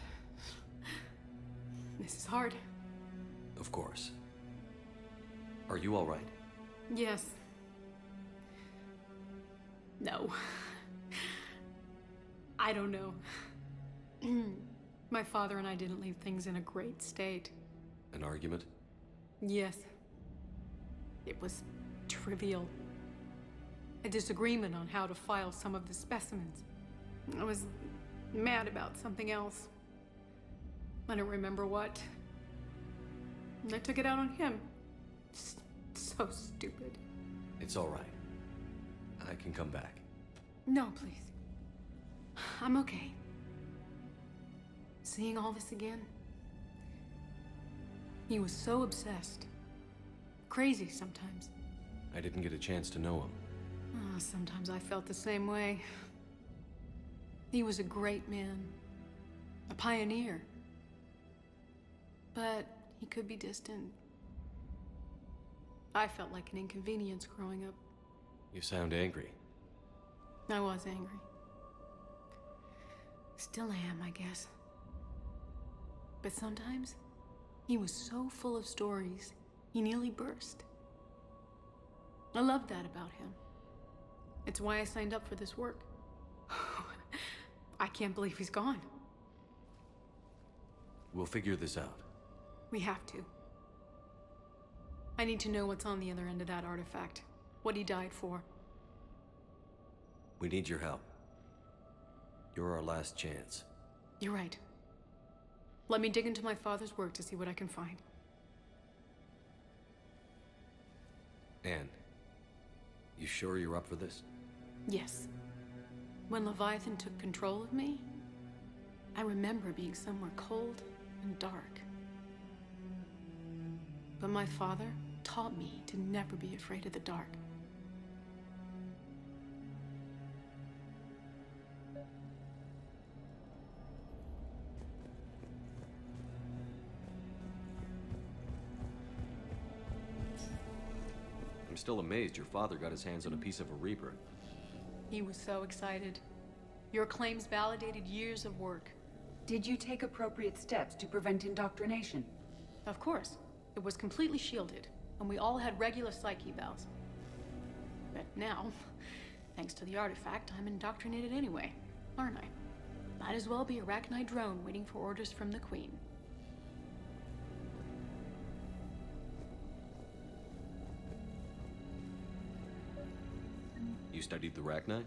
this is hard. Of course. Are you all right? Yes. No. I don't know. My father and I didn't leave things in a great state. An argument? Yes. It was trivial. A disagreement on how to file some of the specimens. I was mad about something else. I don't remember what. I took it out on him. So stupid. It's all right. I can come back. No, please. I'm okay. Seeing all this again? He was so obsessed. Crazy sometimes. I didn't get a chance to know him. Oh, sometimes I felt the same way. He was a great man. A pioneer. But he could be distant. I felt like an inconvenience growing up. You sound angry. I was angry. Still am, I guess. But sometimes, he was so full of stories, he nearly burst. I loved that about him. It's why I signed up for this work. I can't believe he's gone. We'll figure this out. We have to. I need to know what's on the other end of that artifact. What he died for. We need your help. You're our last chance. You're right. Let me dig into my father's work to see what I can find. Anne, you sure you're up for this? Yes. When Leviathan took control of me, I remember being somewhere cold and dark. But my father taught me to never be afraid of the dark. I'm still amazed your father got his hands on a piece of a Reaper. He was so excited. Your claims validated years of work. Did you take appropriate steps to prevent indoctrination? Of course. It was completely shielded. and we all had regular psych evals. But now, thanks to the artifact, I'm indoctrinated anyway, aren't I? Might as well be a Arachnite drone waiting for orders from the Queen. You studied the Arachnite?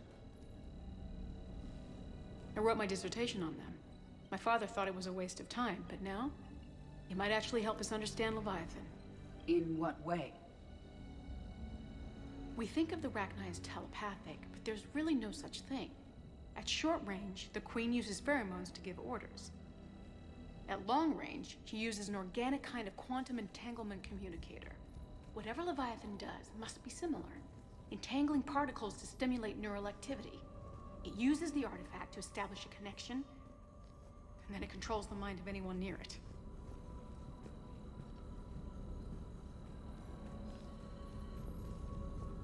I wrote my dissertation on them. My father thought it was a waste of time, but now, it might actually help us understand Leviathan. In what way? We think of the Arachnite as telepathic, but there's really no such thing. At short range, the Queen uses pheromones to give orders. At long range, she uses an organic kind of quantum entanglement communicator. Whatever Leviathan does must be similar, entangling particles to stimulate neural activity. It uses the artifact to establish a connection, and then it controls the mind of anyone near it.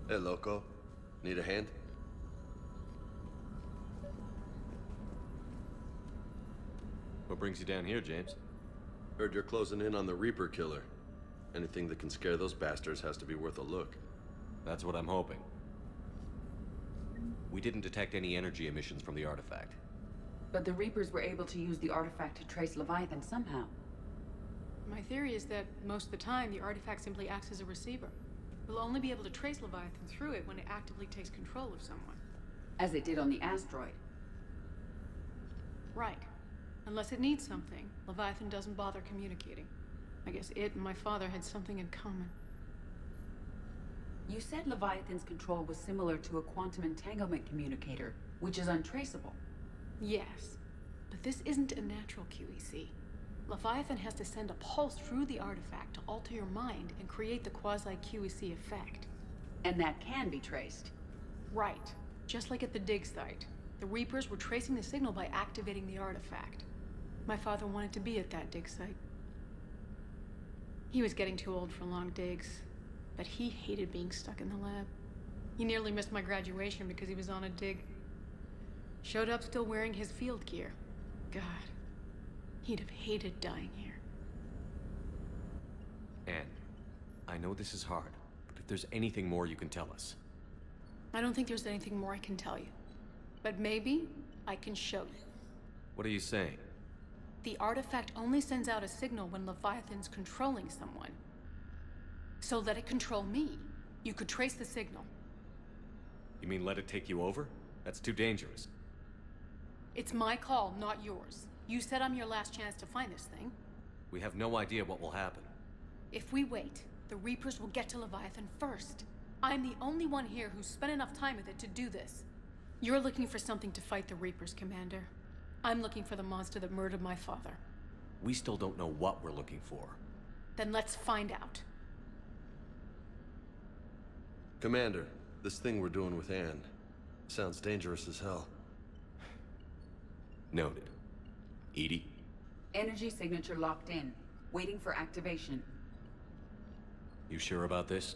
Hey, Loco. Need a hand? What brings you down here, James? Heard you're closing in on the Reaper killer. Anything that can scare those bastards has to be worth a look. That's what I'm hoping. We didn't detect any energy emissions from the artifact. But the Reapers were able to use the artifact to trace Leviathan somehow. My theory is that most of the time, the artifact simply acts as a receiver. We'll only be able to trace Leviathan through it when it actively takes control of someone. As it did on the asteroid. Right. Unless it needs something, Leviathan doesn't bother communicating. I guess it and my father had something in common. You said Leviathan's control was similar to a quantum entanglement communicator, which is untraceable. Yes, but this isn't a natural QEC. Leviathan has to send a pulse through the artifact to alter your mind and create the quasi-QEC effect. And that can be traced. Right. Just like at the dig site. The Reapers were tracing the signal by activating the artifact. My father wanted to be at that dig site. He was getting too old for long digs, but he hated being stuck in the lab. He nearly missed my graduation because he was on a dig. Showed up still wearing his field gear. God, he'd have hated dying here. Anne, I know this is hard, but if there's anything more you can tell us. I don't think there's anything more I can tell you. But maybe I can show you. What are you saying? The artifact only sends out a signal when Leviathan's controlling someone. So let it control me. You could trace the signal. You mean let it take you over? That's too dangerous. It's my call, not yours. You said I'm your last chance to find this thing. We have no idea what will happen. If we wait, the Reapers will get to Leviathan first. I'm the only one here who's spent enough time with it to do this. You're looking for something to fight the Reapers, Commander. I'm looking for the monster that murdered my father. We still don't know what we're looking for. Then let's find out. Commander, this thing we're doing with Anne sounds dangerous as hell. Noted. Edie? Energy signature locked in, waiting for activation. You sure about this?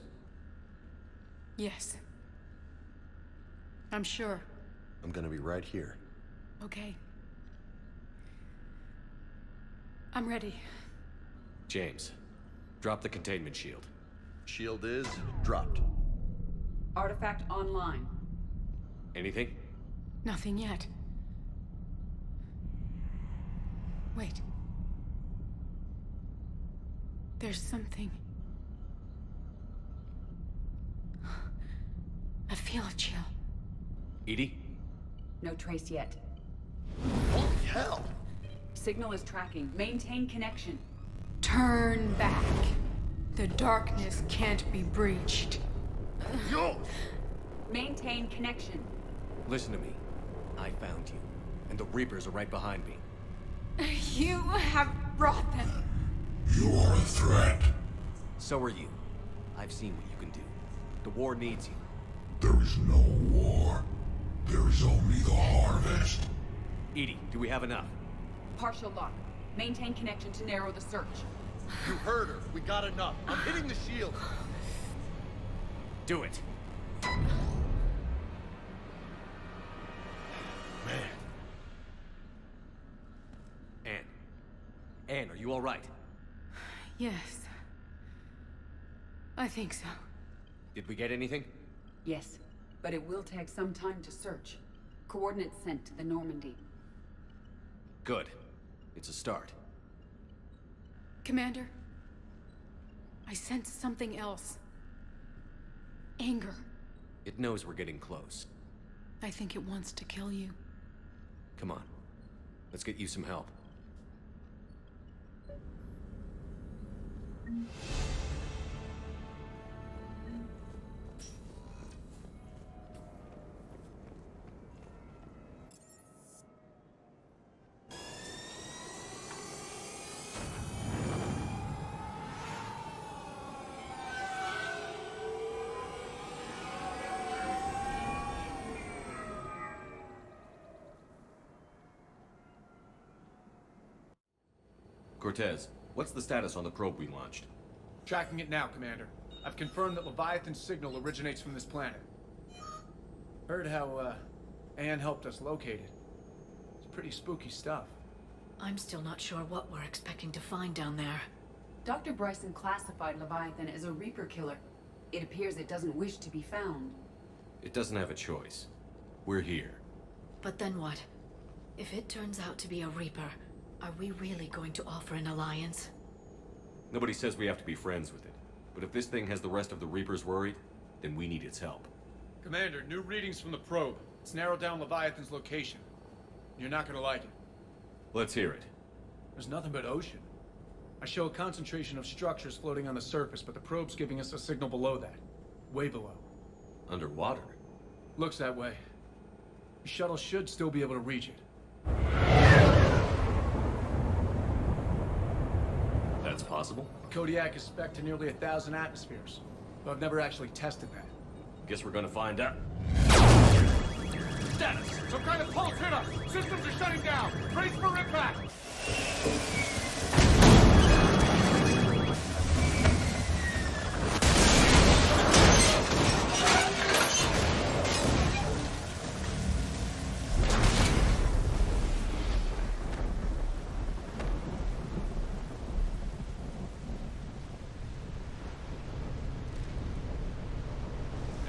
Yes. I'm sure. I'm gonna be right here. Okay. I'm ready. James, drop the containment shield. Shield is dropped. Artifact online. Anything? Nothing yet. Wait. There's something. I feel a chill. Edie? No trace yet. Holy hell! Signal is tracking. Maintain connection. Turn back. The darkness can't be breached. Yo! Maintain connection. Listen to me. I found you, and the Reapers are right behind me. You have brought them. You are a threat. So are you. I've seen what you can do. The war needs you. There is no war. There is only the harvest. Edie, do we have enough? Partial lock. Maintain connection to narrow the search. You heard her. We got enough. I'm hitting the shield. Do it. Man. Anne, are you all right? Yes. I think so. Did we get anything? Yes, but it will take some time to search. Coordinates sent to the Normandy. Good. It's a start. Commander, I sense something else. Anger. It knows we're getting close. I think it wants to kill you. Come on. Let's get you some help. Cortez, what's the status on the probe we launched? Tracking it now, Commander. I've confirmed that Leviathan's signal originates from this planet. Heard how, Anne helped us locate it. It's pretty spooky stuff. I'm still not sure what we're expecting to find down there. Dr. Bryson classified Leviathan as a Reaper killer. It appears it doesn't wish to be found. It doesn't have a choice. We're here. But then what? If it turns out to be a Reaper, are we really going to offer an alliance? Nobody says we have to be friends with it. But if this thing has the rest of the Reapers worried, then we need its help. Commander, new readings from the probe. It's narrowed down Leviathan's location. You're not gonna like it. Let's hear it. There's nothing but ocean. I show a concentration of structures floating on the surface, but the probe's giving us a signal below that. Way below. Underwater? Looks that way. The shuttle should still be able to reach it. That's possible? Kodiak is spec'd to nearly 1,000 atmospheres, but I've never actually tested that. Guess we're gonna find out. Status! Some kind of pulse hit us! Systems are shutting down! Brace for impact!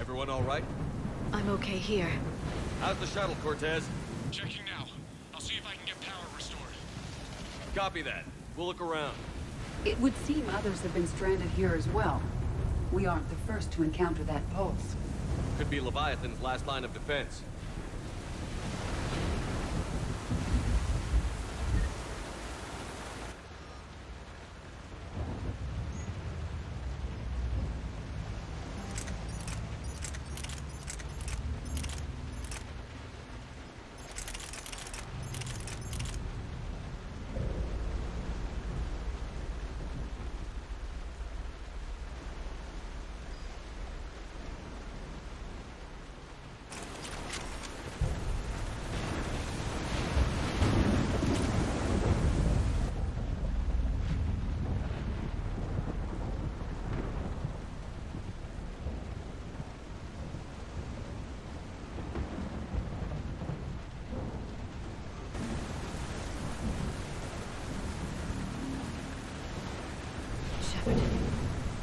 Everyone all right? I'm okay here. How's the shuttle, Cortez? Checking now. I'll see if I can get power restored. Copy that. We'll look around. It would seem others have been stranded here as well. We aren't the first to encounter that pulse. Could be Leviathan's last line of defense.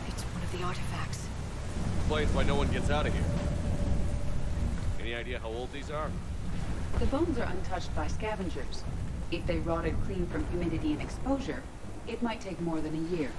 It's one of the artifacts. Explains why no one gets out of here. Any idea how old these are? The bones are untouched by scavengers. If they rotted clean from humidity and exposure, it might take more than a year.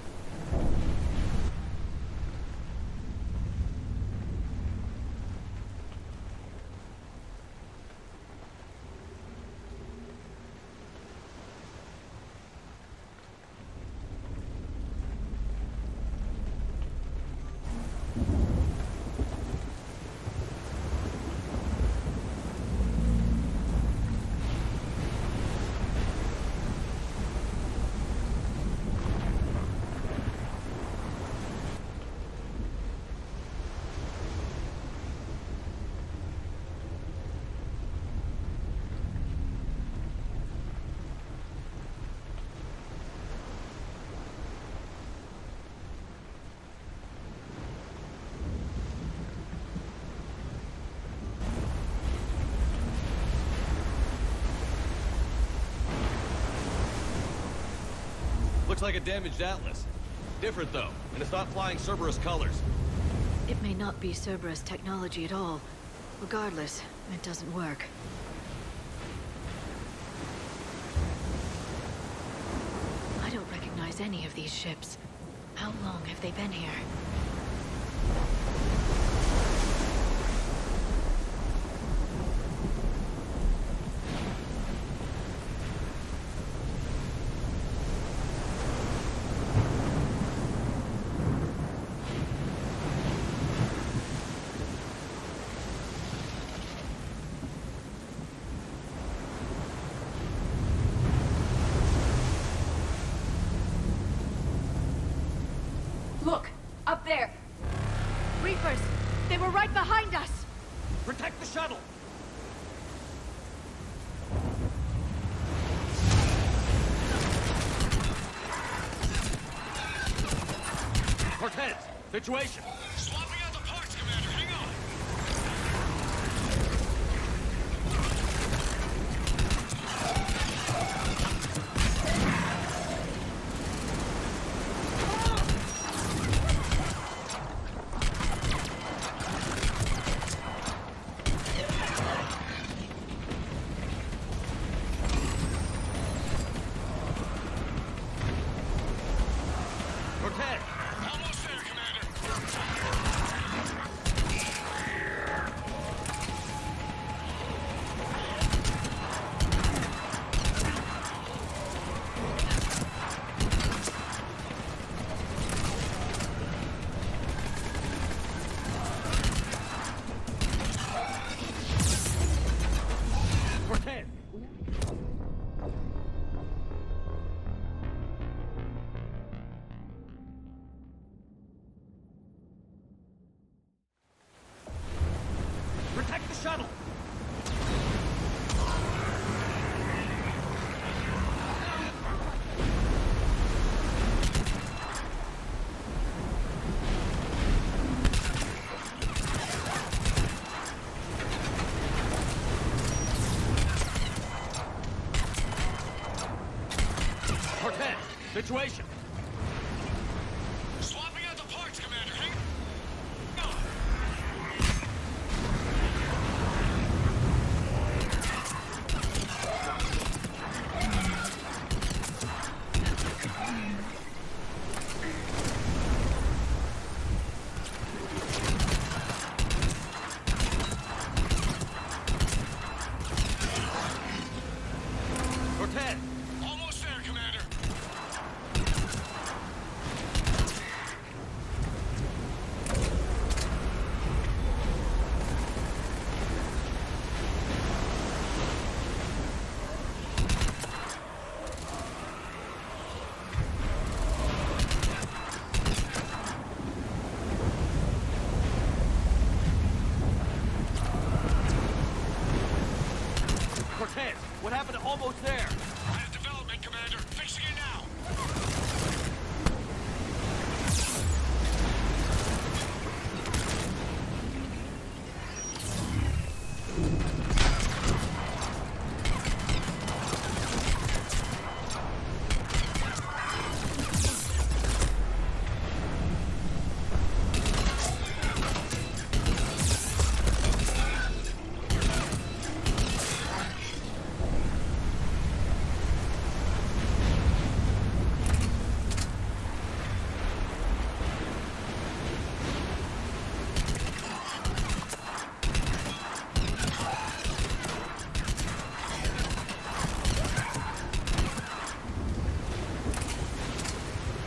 Looks like a damaged atlas. Different, though, and it's not flying Cerberus colors. It may not be Cerberus technology at all. Regardless, it doesn't work. I don't recognize any of these ships. How long have they been here? Look! Up there! Reapers! They were right behind us! Protect the shuttle! Cortez, situation! Swapping out the parts, Commander. Hang on. Cortez! Almost there, Commander. Cortez! Protect the shuttle! Cortez, situation! Swapping out the parts, Commander. Hang on. Cortez! Almost there, Commander. Cortez, what happened to almost there? Had a development, Commander. Fixing it now.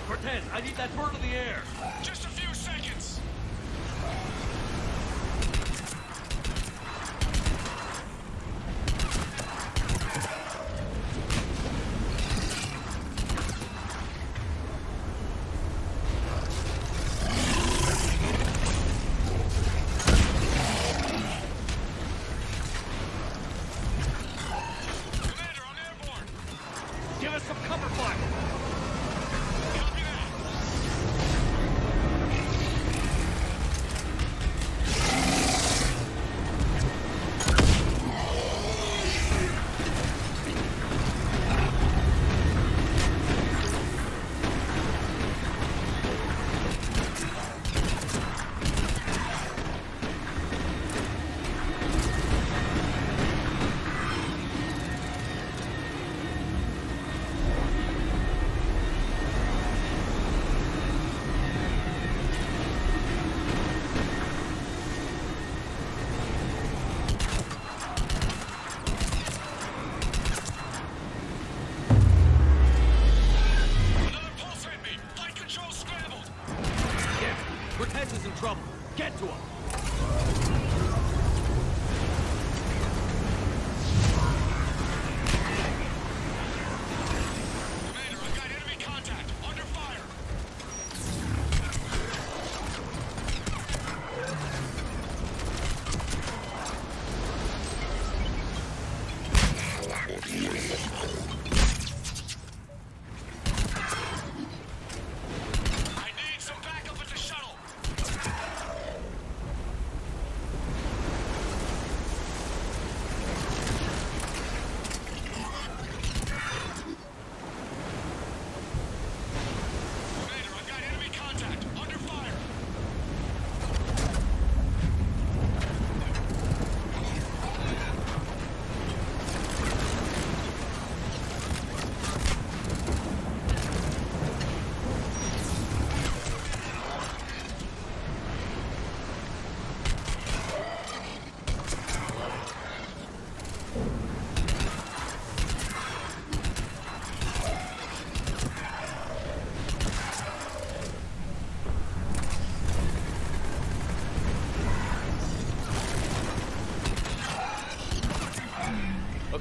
Cortez, I need that bird in the air! Just a few seconds. Commander, I'm airborne. Give us some cover fire! Copy that.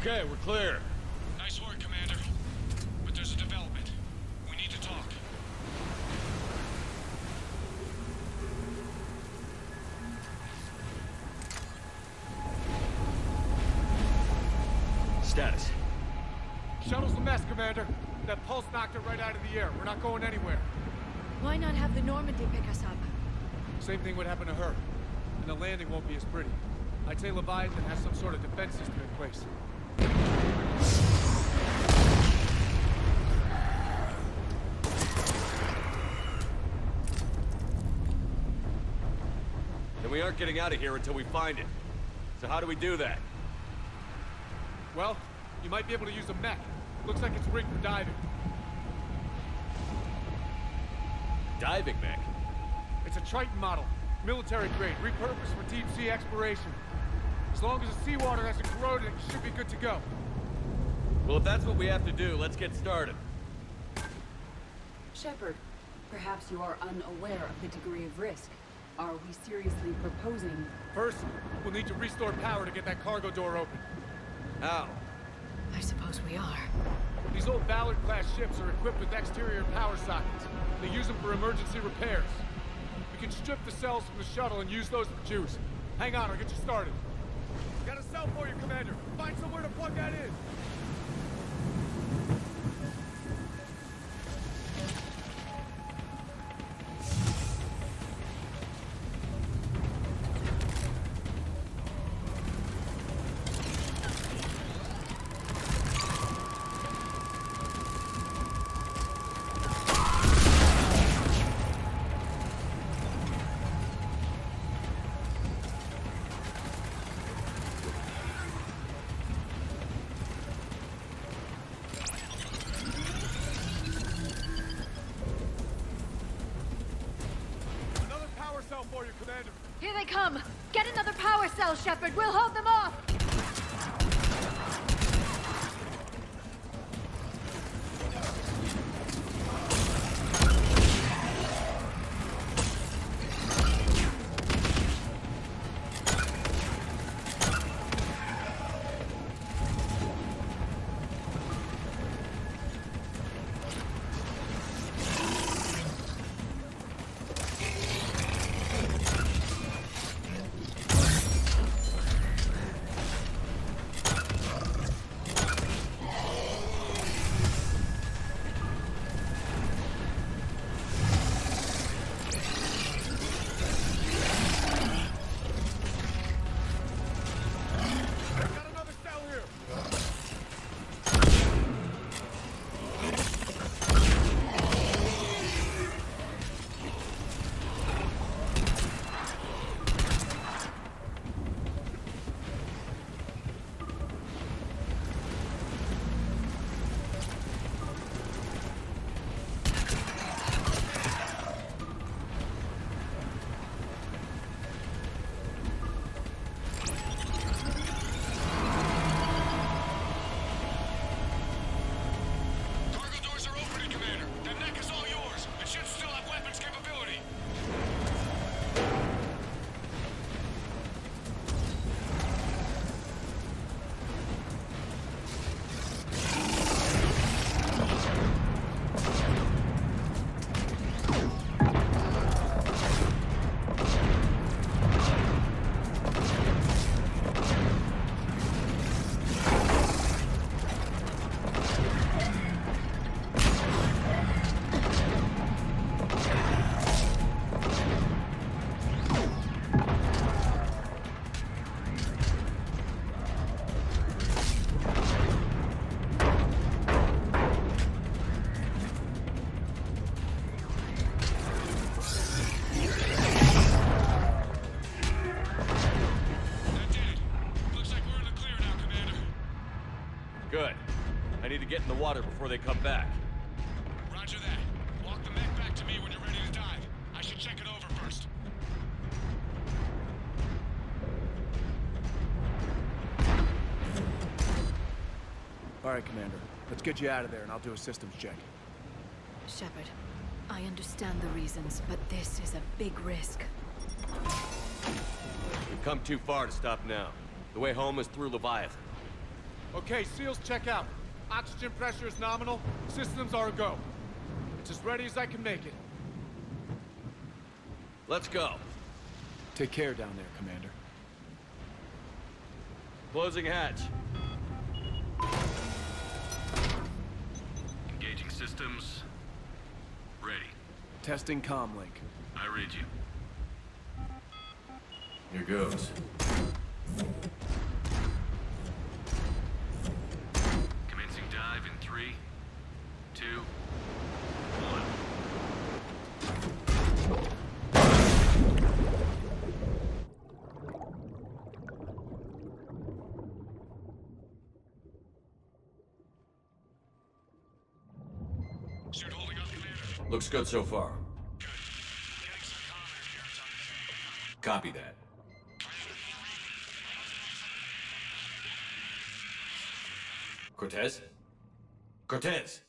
Okay, we're clear. Nice work, Commander. But there's a development. We need to talk. Status. Shuttle's a mess, Commander. That pulse knocked it right out of the air. We're not going anywhere. Why not have the Normandy pick us up? Same thing would happen to her. And the landing won't be as pretty. I'd say Leviathan has some sort of defense system in place. Then we aren't getting out of here until we find it. So how do we do that? Well, you might be able to use a mech. Looks like it's rigged for diving. Diving mech? It's a Triton model. Military grade, repurposed for deep sea exploration. As long as the seawater hasn't corroded, it should be good to go. Well, if that's what we have to do, let's get started. Shepard, perhaps you are unaware of the degree of risk. Are we seriously proposing... First, we'll need to restore power to get that cargo door open. How? I suppose we are. These old Ballard-class ships are equipped with exterior power sockets. They use them for emergency repairs. We can strip the cells from the shuttle and use those for juice. Hang on, I'll get you started. Got a cell for you, Commander. Find somewhere to plug that in. For you, Commander. Here they come! Get another power cell, Shepard! We'll hold them off! Good. I need to get in the water before they come back. Roger that. Walk the mech back to me when you're ready to dive. I should check it over first. All right, Commander. Let's get you out of there, and I'll do a systems check. Shepard, I understand the reasons, but this is a big risk. We've come too far to stop now. The way home is through Leviathan. Okay, seals check out. Oxygen pressure is nominal. Systems are a go. It's as ready as I can make it. Let's go. Take care down there, Commander. Closing hatch. Engaging systems. Ready. Testing comlink. I read you. Here goes. Commencing dive in 3, 2, 1. Suit holding up, Commander. Looks good so far. Good. Getting some comm here. It's on its way. Copy that. Cortez? Cortez!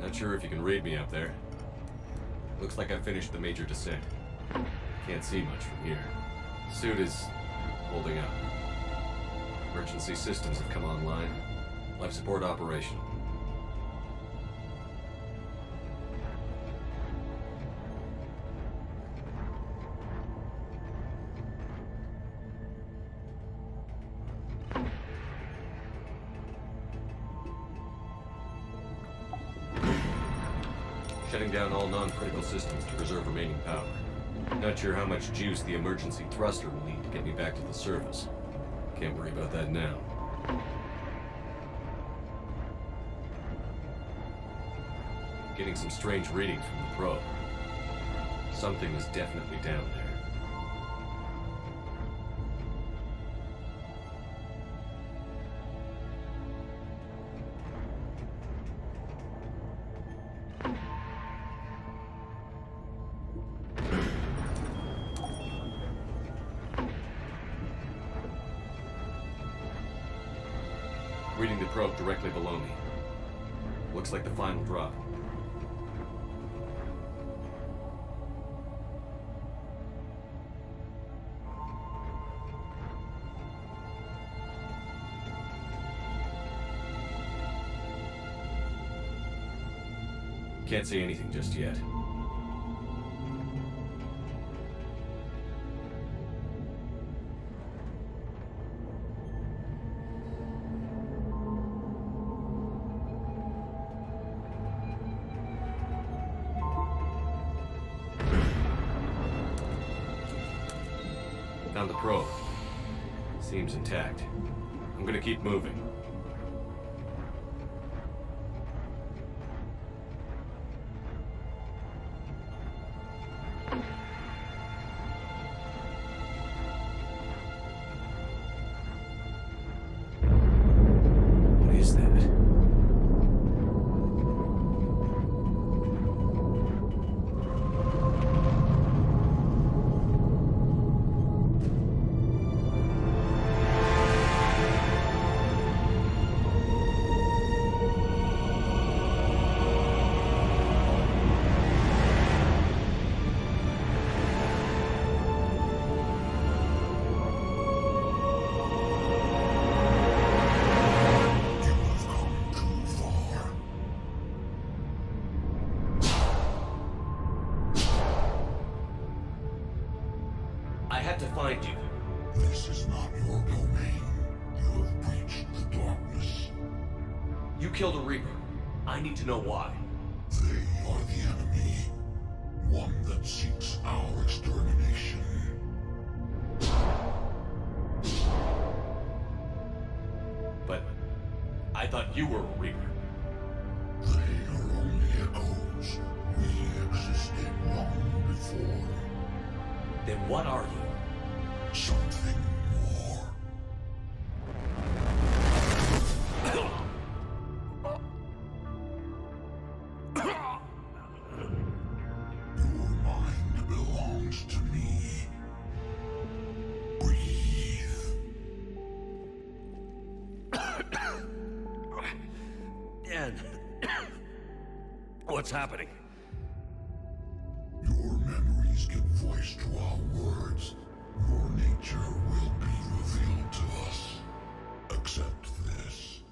Not sure if you can read me up there. Looks like I finished the major descent. Can't see much from here. Suit is holding up. Emergency systems have come online. Life support operational. Shutting down all non-critical systems to preserve remaining power. Not sure how much juice the emergency thruster will need to get me back to the surface. Can't worry about that now. Getting some strange readings from the probe. Something is definitely down there. Reading the probe directly below me. Looks like the final drop. Can't see anything just yet. Found the probe. Seems intact. I'm gonna keep moving. What is that? I had to find you. This is not your domain. You have breached the darkness. You killed a Reaper. I need to know why. They are the enemy. One that seeks our extermination. But I thought you were a Reaper. They are only echoes. We existed long before. Then what are you? Something more. Your mind belongs to me. Breathe. Dan, what's happening? Your memories give voice to our words. Your nature will be revealed to us. Accept this.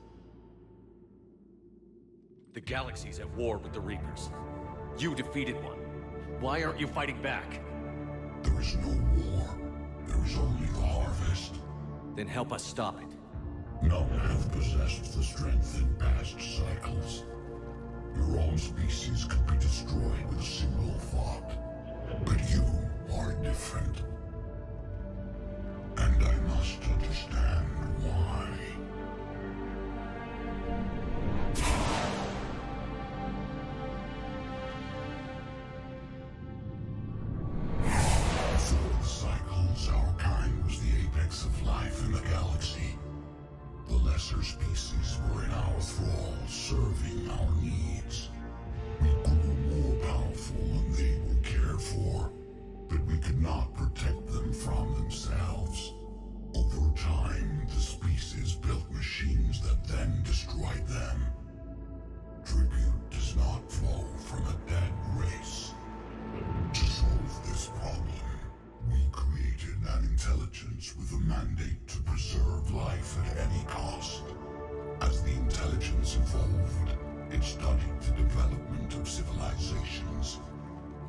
The galaxy's at war with the Reapers. You defeated one. Why aren't you fighting back? There is no war. There is only the harvest. Then help us stop it. None have possessed the strength in past cycles. Your own species could be destroyed with a single thought. But you are different. And I must understand why. Before the cycles, our kind was the apex of life in the galaxy. The lesser species were in our thrall, serving our needs. We grew more powerful and they were cared for, but we could not protect them from themselves. Over time, the species built machines that then destroyed them. Tribute does not flow from a dead race. To solve this problem, we created an intelligence with a mandate to preserve life at any cost. As the intelligence evolved, it studied the development of civilizations.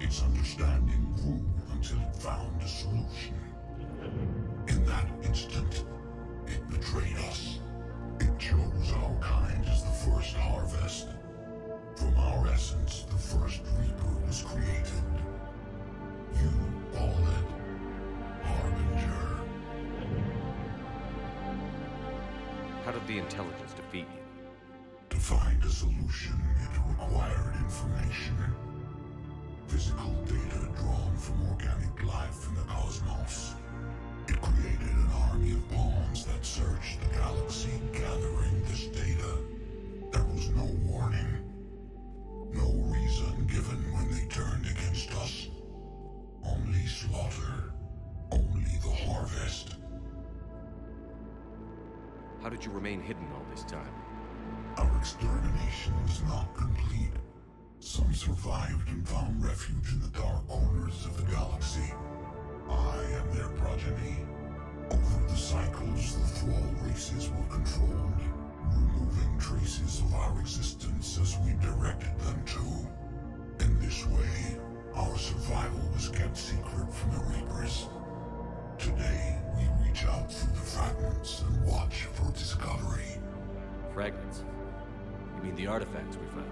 Its understanding grew until it found a solution. In that instant, it betrayed us. It chose our kind as the first harvest. From our essence, the first Reaper was created. You call it Harbinger. How did the intelligence defeat you? To find a solution, it required information. Physical data drawn from organic life in the cosmos. It created an army of pawns that searched the galaxy, gathering this data. There was no warning. No reason given when they turned against us. Only slaughter. Only the harvest. How did you remain hidden all this time? Our extermination was not complete. Some survived and found refuge in the dark corners of the galaxy. I am their progeny. Over the cycles, the thrall races were controlled, removing traces of our existence as we directed them to. In this way, our survival was kept secret from the Reapers. Today, we reach out through the fragments and watch for discovery. Fragments? You mean the artifacts we found?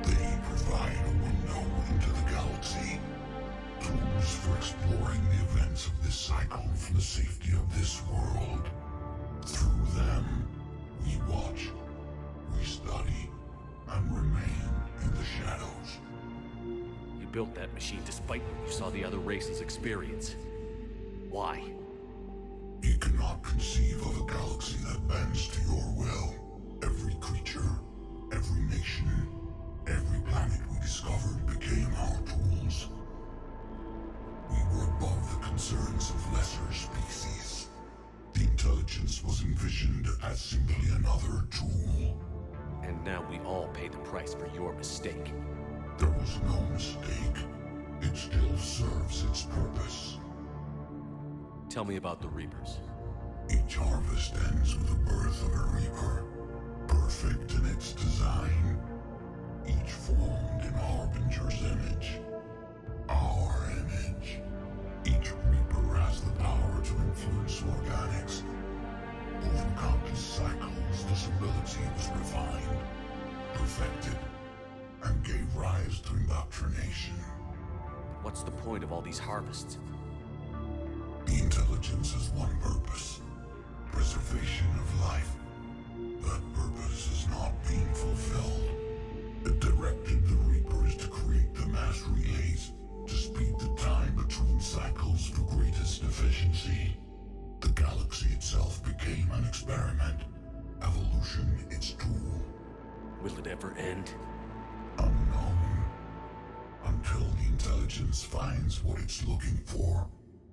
They provide a window into the galaxy. Tools for exploring the events of this cycle from the safety of this world. Through them, we watch, we study, and remain in the shadows. You built that machine despite what you saw the other races experience. Why? You cannot conceive of a galaxy that bends to your will. Every creature, every nation, every planet we discovered became our tools. We were above the concerns of lesser species. The intelligence was envisioned as simply another tool. And now we all pay the price for your mistake. There was no mistake. It still serves its purpose. Tell me about the Reapers. Each harvest ends with the birth of a Reaper. Perfect in its design. Each formed in Harbinger's image. Our image. Each Reaper has the power to influence organics. Over countless cycles, this ability was refined, perfected, and gave rise to invaluable indoctrination. What's the point of all these harvests? The intelligence has one purpose: preservation of life. That purpose is not being fulfilled. It directed the Reapers to create the mass relays to speed the time between cycles for greatest efficiency. The galaxy itself became an experiment. Evolution its tool. Will it ever end? Unknown. Until the intelligence finds what it's looking for,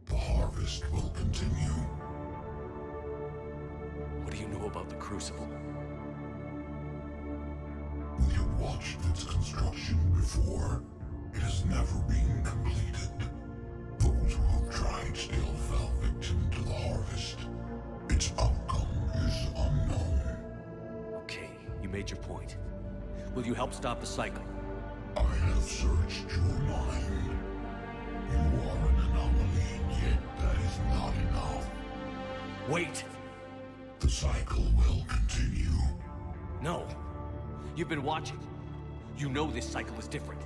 the harvest will continue. What do you know about the Crucible? We have watched its construction before. It has never been completed. Those who have tried still fell victim to the harvest. Its outcome is unknown. Okay, you made your point. Will you help stop the cycle? I have searched your mind. You are an anomaly, yet that is not enough. Wait! The cycle will continue. No. You've been watching. You know this cycle is different.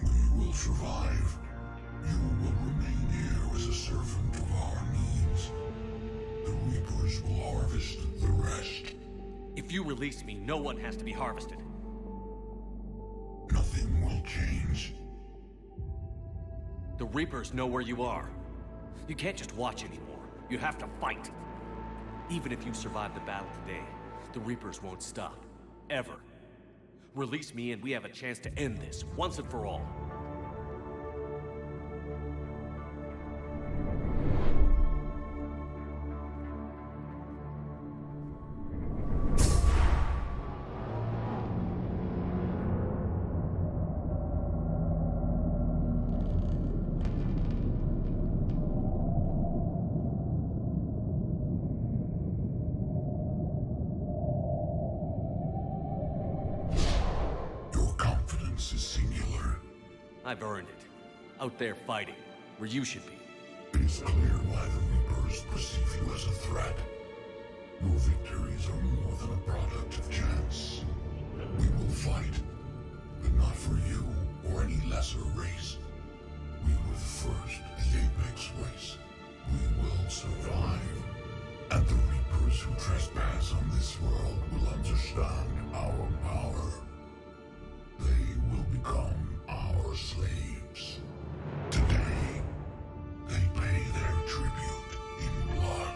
We will survive. You will remain here as a servant of our needs. The Reapers will harvest the rest. If you release me, no one has to be harvested. Nothing will change. The Reapers know where you are. You can't just watch anymore. You have to fight. Even if you survive the battle today, the Reapers won't stop. Ever. Release me and we have a chance to end this, once and for all. I've earned it. Out there fighting, where you should be. It is clear why the Reapers perceive you as a threat. Your victories are more than a product of chance. We will fight, but not for you or any lesser race. We were the first, the Apex race. We will survive. And the Reapers who trespass on this world will understand our power. They will become our slaves. Today, they pay their tribute in blood.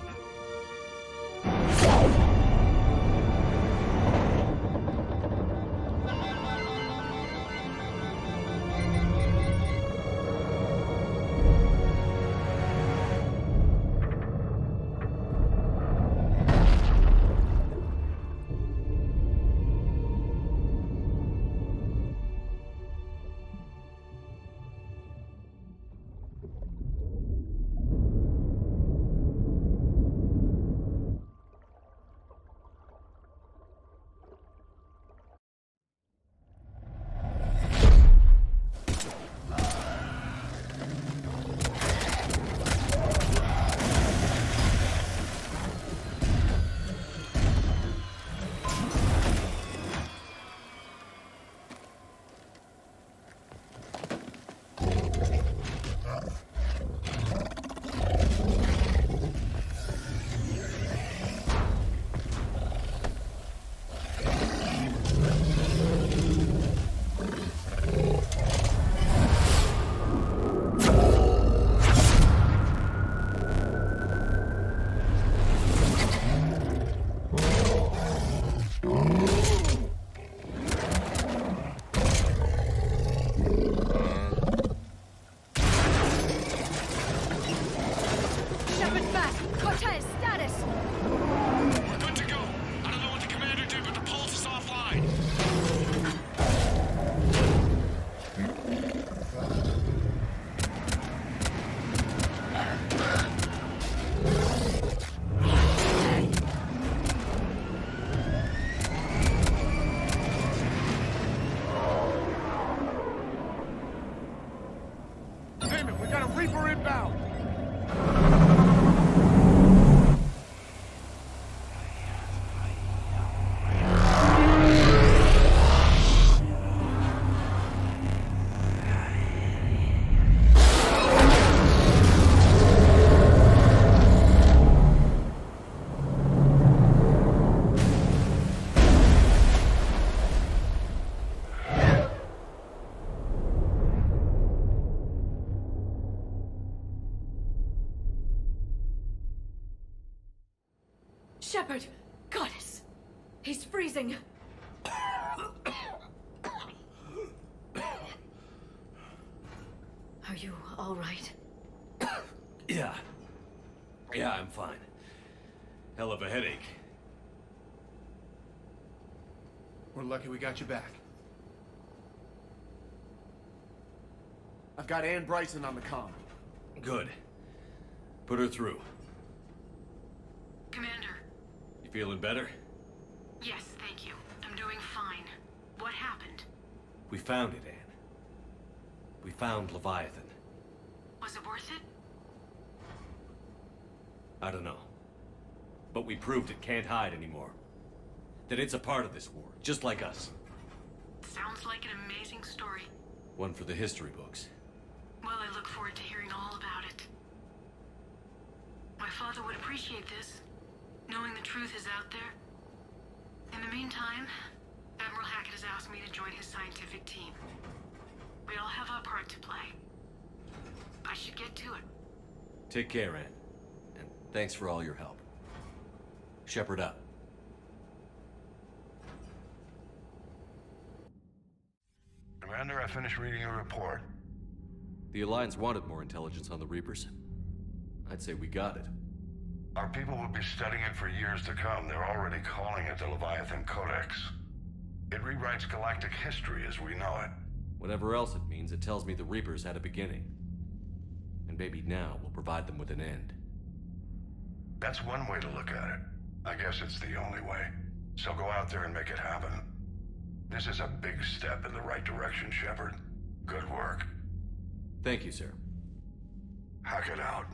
Shepard! Goddess! He's freezing! Are you all right? Yeah. Yeah, I'm fine. Hell of a headache. We're lucky we got you back. I've got Ann Bryson on the comm. Good. Put her through. Commander. You feeling better? Yes, thank you. I'm doing fine. What happened? We found it, Anne. We found Leviathan. Was it worth it? I don't know. But we proved it can't hide anymore. That it's a part of this war, just like us. Sounds like an amazing story. One for the history books. Well, I look forward to hearing all about it. My father would appreciate this, knowing the truth is out there. In the meantime, Admiral Hackett has asked me to join his scientific team. We all have our part to play. I should get to it. Take care, Anne. And thanks for all your help. Shepard up. Commander, I finished reading your report. The Alliance wanted more intelligence on the Reapers. I'd say we got it. Our people will be studying it for years to come. They're already calling it the Leviathan Codex. It rewrites galactic history as we know it. Whatever else it means, it tells me the Reapers had a beginning. And maybe now we'll provide them with an end. That's one way to look at it. I guess it's the only way. So go out there and make it happen. This is a big step in the right direction, Shepard. Good work. Thank you, sir. Hackett out.